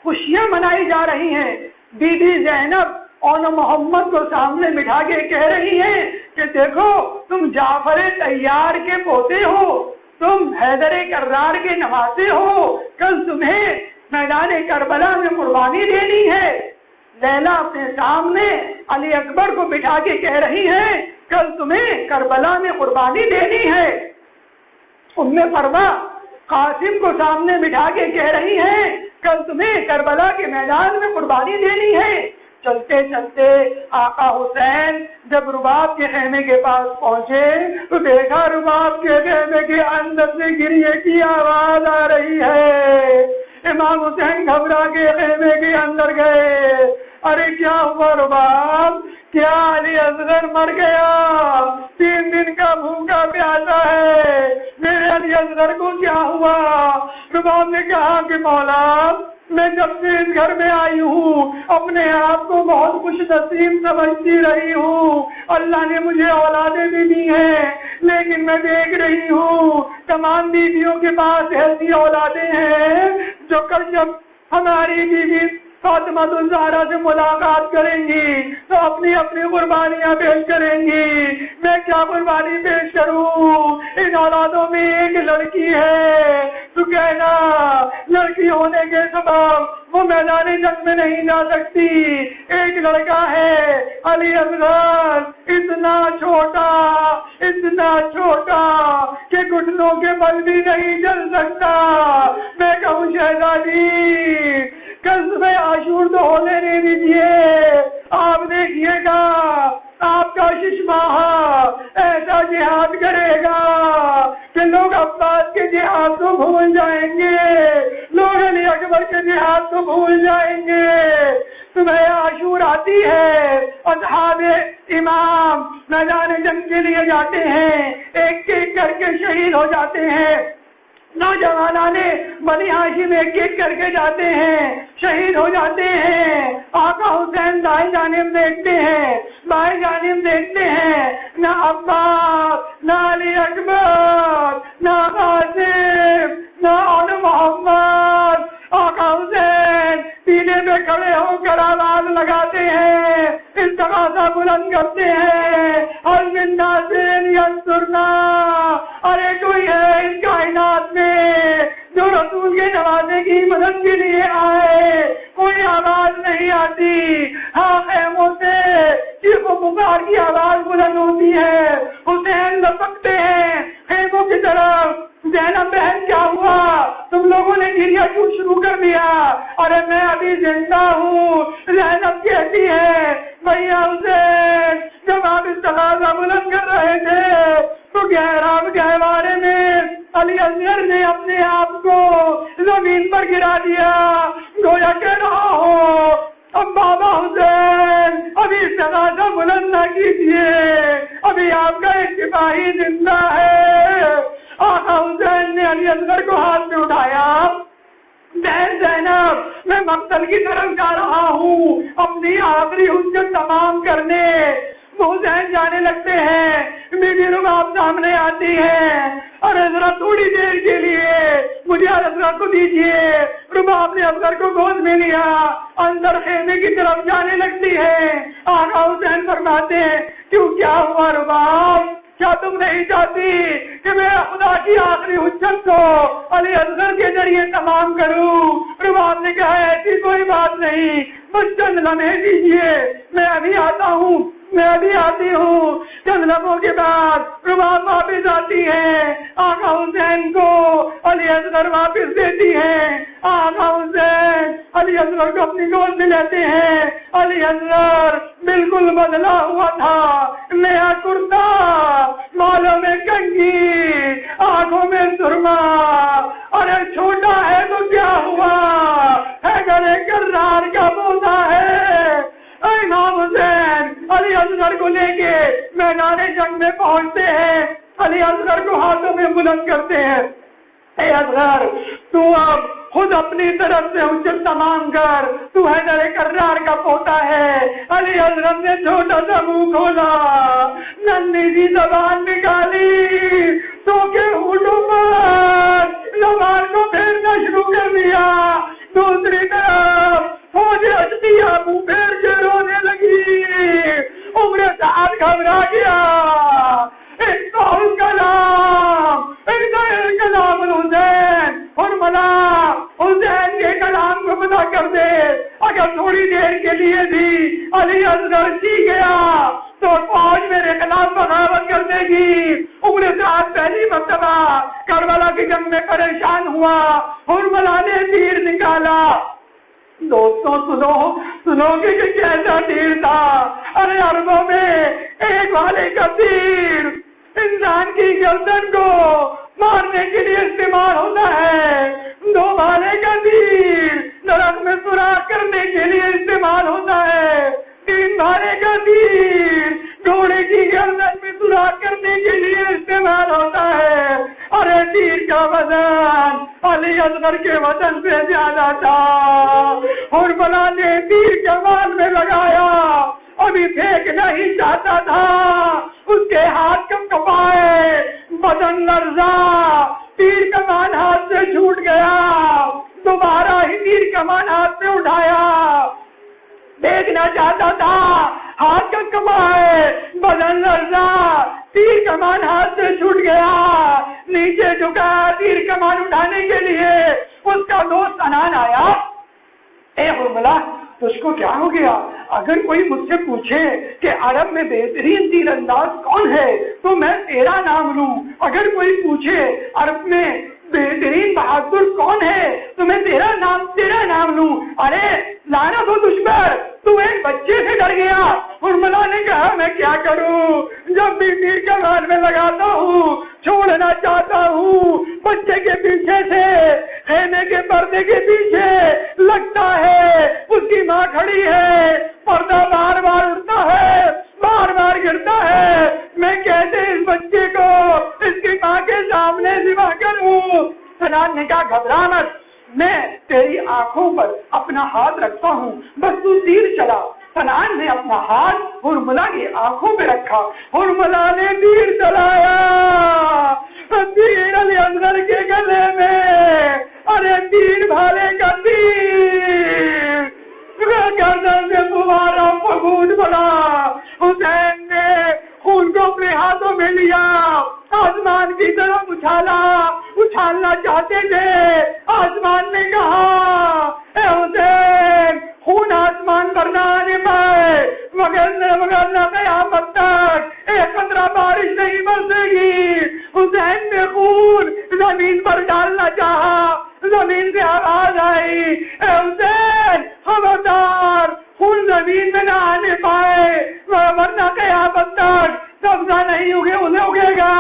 Speaker 1: خوشیاں منائی جا رہی ہیں۔ بی بی زینب اور محمد کو سامنے بٹھا کے کہہ رہی ہیں کہ دیکھو تم جعفر طیار کے پوتے ہو، تم حیدر کرار کے نواسے ہو، کل تمہیں میدان کربلا میں قربانی دینی ہے۔ لیلا اپنے سامنے علی اکبر کو بٹھا کے کہہ رہی ہیں کل تمہیں کربلا میں قربانی دینی ہے۔ ام فروا قاسم کو سامنے بٹھا کے کہہ رہی ہیں کل تمہیں کربلا کے میدان میں قربانی دینی ہے۔ چلتے چلتے آقا حسین جب رباب کے خیمے کے پاس پہنچے تو دیکھا رباب کے خیمے کے اندر سے گریے کی آواز آ رہی ہے۔ امام حسین گھبرا کے خیمے کے اندر گئے، ارے کیا ہوا رباب، کیا علی اصغر مر گیا؟ 3 دن کا بھوکا پیاسا ہے، میرے علی اصغر کو کیا ہوا؟ رباب نے کہا کہ مولا میں جب سے اس گھر میں آئی ہوں اپنے آپ کو بہت خوش نصیب سمجھتی رہی ہوں، اللہ نے مجھے اولادیں بھی دی ہیں، لیکن میں دیکھ رہی ہوں تمام بیویوں کے پاس ایسی اولادیں ہیں جو کل جب ہماری بیوی فاطمہ الزہرا سے ملاقات کریں گی تو اپنی اپنی قربانیاں پیش کریں گی، میں کیا قربانی پیش کروں؟ ان اولادوں میں ایک لڑکی ہے، تو کہنا لڑکی ہونے کے سبب وہ میدان جنگ میں نہیں جا سکتی، ایک لڑکا ہے علی اصغر اتنا چھوٹا کہ گھٹنوں کے بل بھی نہیں چل سکتا۔ میں کہوں شہزادی کل صبح عاشور تو ہونے نہیں دیجیے، آپ دیکھیے گا آپ کا ششماہ ایسا جہاد کرے گا کہ لوگ عباس کے جہاد کو بھول جائیں گے، لوگ علی اکبر کے جہاد کو بھول جائیں گے۔ صبح عاشور آتی ہے، اصحاب امام میدان جنگ کے لیے جاتے ہیں، ایک ایک کر کے شہید ہو جاتے ہیں، نوجوانان بنی ہاشم ایک ایک کر کے جاتے ہیں، شہید ہو جاتے ہیں۔ آقا حسین دائیں جانب دیکھتے ہیں، بائیں جانب دیکھتے ہیں، نہ عباس، نہ علی اکبر، نہ قاسم، نہ محمد۔ آقا حسین سینے پہ کھڑے ہو کر آواز لگاتے ہیں، استغاثہ بلند کرتے ہیں، حل من ناصر ینصرنا، ارے کوئی ہے اس کائنات میں جو رسول کے نوازے کی مدد کے لیے آئے؟ کوئی آواز نہیں آتی۔ ہاں خیموں سے چیخ و پکار کی آواز بلند ہوتی ہے، حسین لپکتے ہیں خیموں کی طرف۔ زینب بہن کیا ہوا؟ تم لوگوں نے گریہ کیوں شروع کر دیا؟ ارے میں ابھی زندہ ہوں۔ زینب کہتی ہے بھیا حسین جب آپ استغاثہ بلند کر رہے تھے تو گہوارے میں علی اصغر نے اپنے آپ کو زمین پر گرا دیا، گویا کہہ رہا ہو اب بابا حسین ابھی استغاثہ بلند نہ کیجیے، ابھی آپ کا ایک سپاہی زندہ ہے۔ آقا حسین نے علی اصغر کو ہاتھ میں اٹھایا، بہن زینب میں مقتل کی طرف جا رہا ہوں اپنی آخری حجت تمام کرنے۔ حسین جانے لگتے ہیں، بیوی رباب سامنے آتی ہے، ارے ذرا تھوڑی دیر کے لیے مجھے اصغر کو دیجیے۔ رباب نے اصغر کو گود میں لیا، اندر خیمے کی طرف جانے لگتی ہے۔ آقا حسین فرماتے ہیں کیوں کیا ہوا رباب؟ کیا تم نہیں چاہتی کہ میں خدا کی آخری حجت کو علی اصغر کے ذریعے تمام کروں؟ رباب نے کہا ایسی کوئی بات نہیں، بس چند لمحے دیجیے، میں ابھی آتا ہوں، میں ابھی آتی ہوں۔ چند لمحوں کے بعد رباب واپس آتی ہے، آقا حسین کو علی اصغر واپس دیتی ہے۔ آقا حسین علی اصغر کو اپنی گود میں لیتے ہیں۔ علی اصغر بالکل بدلا ہوا تھا، نیا کرتا، بالوں میں کنگھی، آنکھوں میں سرما، ارے چھوٹا ہے تو کیا ہوا، حیدر کرار کا پوتا ہے۔ امام حسین علی اصغر کو لے کے میدان جنگ میں پہنچتے ہیں، علی اصغر کو ہاتھوں میں بلند کرتے ہیں، اے اصغر تو اب خود اپنی طرف سے اجرت تمام کر، تو حیدر کرار کا پوتا ہے۔ علی اصغر نے چھوٹا سا منہ کھولا، ننھی سی زبان نکالی تو کہ ہونٹوں پر زبان کو پھیرنا شروع کر دیا۔ دوسری طرف فوج اشتیا منہ پھیر کے رونے لگی۔ عمر سعد گھبرا گیا۔ ایک تو کلام، ایک تو کلام الحسین، اور ملا حسین کے کلام کو پتا کر دے، اگر تھوڑی دیر کے لیے بھی علی اصغر جی گیا تو فوج میرے خلاف بغاوت کر دے گی۔ عمر سعد پہلی مرتبہ کربلا کی جنگ میں پریشان ہوا اور ملا نے تیر نکالا۔ دوستوں سنو کہ کیسا تیر تھا۔ ارے عربوں میں ایک والے کا تیر انسان کی گردن کو مارنے کے لیے استعمال ہوتا ہے، دو بھالے کا تیر درخت میں سوراخ کرنے کے لیے استعمال ہوتا ہے، تین بھالے کا تیر گھوڑے کی گردن میں سوراخ کرنے کے لیے استعمال ہوتا ہے۔ ارے تیر کا وزن علی اصغر کے وزن سے زیادہ تھا اور بلا نے تیر کمان میں لگایا، ابھی پھینکنا ہی چاہتا تھا، اس کے ہاتھ کم کپائے، بدن لرزا، تیر کمان ہاتھ سے چھوٹ گیا، دوبارہ ہی تیر کمان ہاتھ سے اٹھایا، دیکھنا چاہتا تھا، ہاتھ کم کپائے، بدن لرزا، تیر کمان ہاتھ سے چھوٹ گیا، نیچے جھکا تیر کمان اٹھانے کے لیے، اس کا دوست انان آیا۔ اے حرملہ تجھ کو کیا ہو گیا؟ اگر کوئی مجھ سے پوچھے کہ عرب میں بہترین تیر انداز کون ہے تو میں تیرا نام لوں، اگر کوئی پوچھے عرب میں بہترین بہادر کون ہے تو میں تیرا نام لوں۔ ارے لعنت ہو تجھ پر، تو ایک بچے سے ڈر گیا۔ حرملہ نے کہا میں کیا کروں، جب بھی تیر کمان میں لگاتا ہوں چھوڑنا چاہتا ہوں، بچے کے پیچھے سے خیمے کے پردے کے پیچھے لگتا ہے، اس کی ماں کھڑی ہے، پردہ بار بار اڑتا ہے، بار بار گرتا ہے، میں کیسے اس بچے کو اس کی ماں کے سامنے ذبح کروں؟ سنان نے کہا گھبرا مت، میں تیری آنکھوں پر اپنا ہاتھ رکھتا ہوں، بس تو تیر چلا۔ سنان نے اپنا ہاتھ حرملہ کی آنکھوں پہ رکھا، حرملہ نے تیر چلایا، تیر علی اصغر کے گلے میں، ارے تیر بھالے کا تیر گردن سے دوبارہ پھوٹ پڑا۔ حسین نے خون کو اپنے ہاتھوں میں لیا، آسمان کی طرف اچھالنا چاہتے تھے، آسمان نے کہا اے حسین خون آسمان پر نہ آنے پائے، مگر نہ قیامت تک ایک قطرہ بارش نہیں برسے گی۔ حسین نے خون زمین پر ڈالنا چاہا، زمین سے آواز آئی اے حسین خبردار خون زمین میں نہ آنے پائے، ورنہ قیامت تک سبزہ نہیں اگے گا۔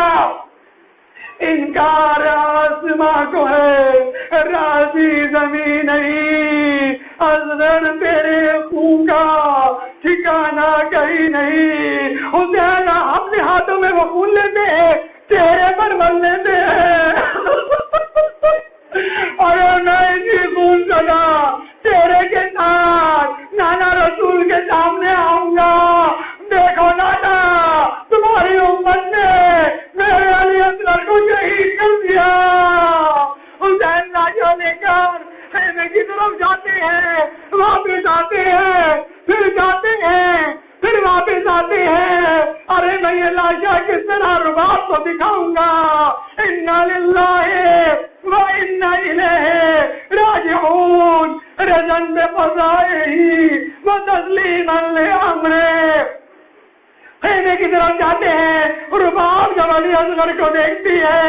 Speaker 1: انکار آسماں کو ہے راضی زمین نہیں، اصغر تیرے خون کا ٹھکانا کہیں نہیں۔ حسین اپنے ہاتھوں میں وہ خون لیتے ہیں، چہرے پر مل لیتے ہیں، اور میں اسی خون سدا چہرے کے ساتھ نانا رسول کے سامنے آؤں گا، دیکھو نانا تمہاری امت نے میرے علی اصغر کو شہید کر دیا۔ حسین لاجو لے کر خیمے کی طرف جاتے ہیں، واپس آتے ہیں، پھر جاتے ہیں، پھر واپس آتے ہیں۔ ارے میں یہ لاشا کس طرح رباب کو دکھاؤں گا۔ انا للہ و انا الیہ راجعون، رضا بقضائہ و تسلیما لامرہ۔ خیمے کی طرف جاتے ہیں، رباب جب علی اصغر کو دیکھتی ہے،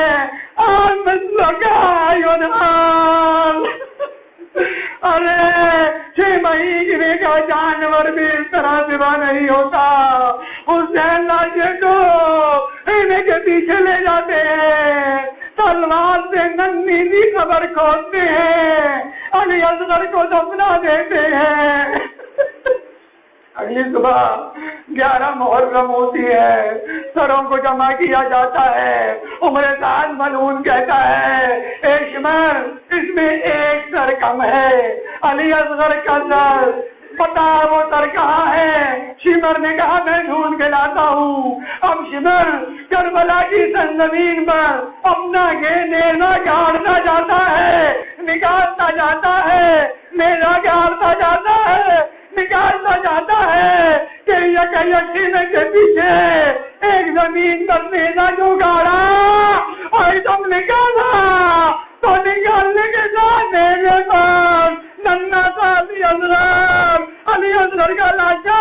Speaker 1: ارے 6 مہینے کا جانور بھی اس طرح ذبح نہیں ہوتا۔ حسین لاجے کو خیمے کے پیچھے لے جاتے ہیں، تلوار سے ننھی سی قبر کھودتے ہیں، علی اصغر کو دفنا دیتے ہیں۔ اگلی صبح 11 محرم ہوتی ہے، سروں کو جمع کیا جاتا ہے، عمر سعد ملعون کہتا ہے اے شمر اس میں ایک سر کم ہے، علی اصغر کا سر پتا وہ سر کہاں ہے؟ شمر نے کہا میں ڈھونڈ کے لاتا ہوں۔ اب شمر کربلا کی سرزمین پر اپنا نیزہ گاڑتا جاتا ہے، نکالتا جاتا ہے، نیزہ گاڑتا جاتا ہے، نکالتا جاتا ہے کہ یک سینے کے پیچھے ایک زمین پر نیزہ جو گاڑا اور تم نکالا تو نکالنے کے ساتھ نیزے پر ننھا سا علی اصغر کا لاشا،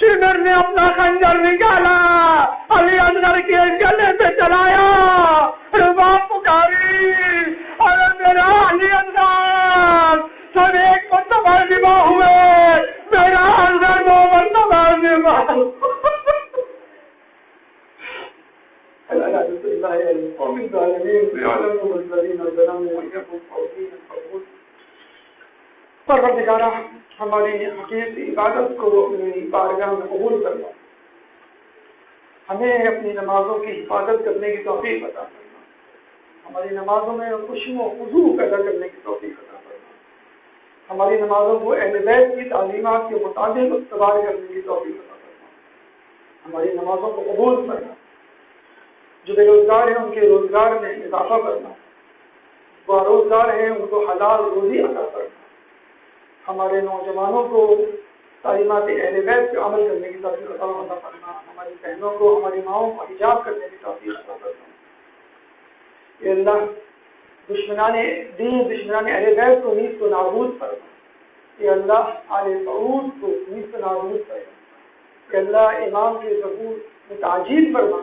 Speaker 1: شمر نے اپنا خنجر نکالا، علی اصغر کے گلے پہ چلایا، رباب پکاری اور میرا علی اصغر سب ایک مرتبہ ذبح ہوئے، میرا اصغر 2 مرتبہ ذبح۔ پروردگارہ ہماری حقیقی عبادت کو اپنی بارگاہ میں قبول کرنا، ہمیں اپنی نمازوں کی حفاظت کرنے کی توفیق عطا کرنا، ہماری نمازوں میں خشوع و خضوع پیدا کرنے کی توفیق عطا کرنا، ہماری نمازوں کو اہل بیت کی تعلیمات کے مطابق استوار کرنے کی توفیق عطا کرنا، ہماری نمازوں کو قبول کرنا، جو بے روزگار ہیں ان کے روزگار میں اضافہ کرنا، جو روزگار ہیں ان کو حلال روزی عطا کرنا، ہمارے نوجوانوں کو تعلیمات اہل بیت پہ عمل کرنے کی توفیق عطا کرنا، ہماری بہنوں کو ہماری ماؤں کو حجاب کرنے کی توفیق عطا کرنا۔ اے اللہ دشمنان دین دشمنان اہل بیت کو نیست و نابود فرما، اے اللہ آل سعود کو نیست و نابود فرما، اے اللہ امام کے ظہور میں تعجیل فرما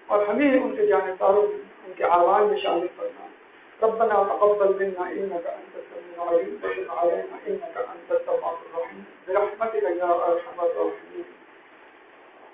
Speaker 1: اور ہمیں ان کے جانبداروں ان کے اعمال میں شامل فرما۔ ربنا تقبل منا انك انت السميع العليم وتب علينا انك انت التواب الرحيم برحمتك يا ارحم الراحمين۔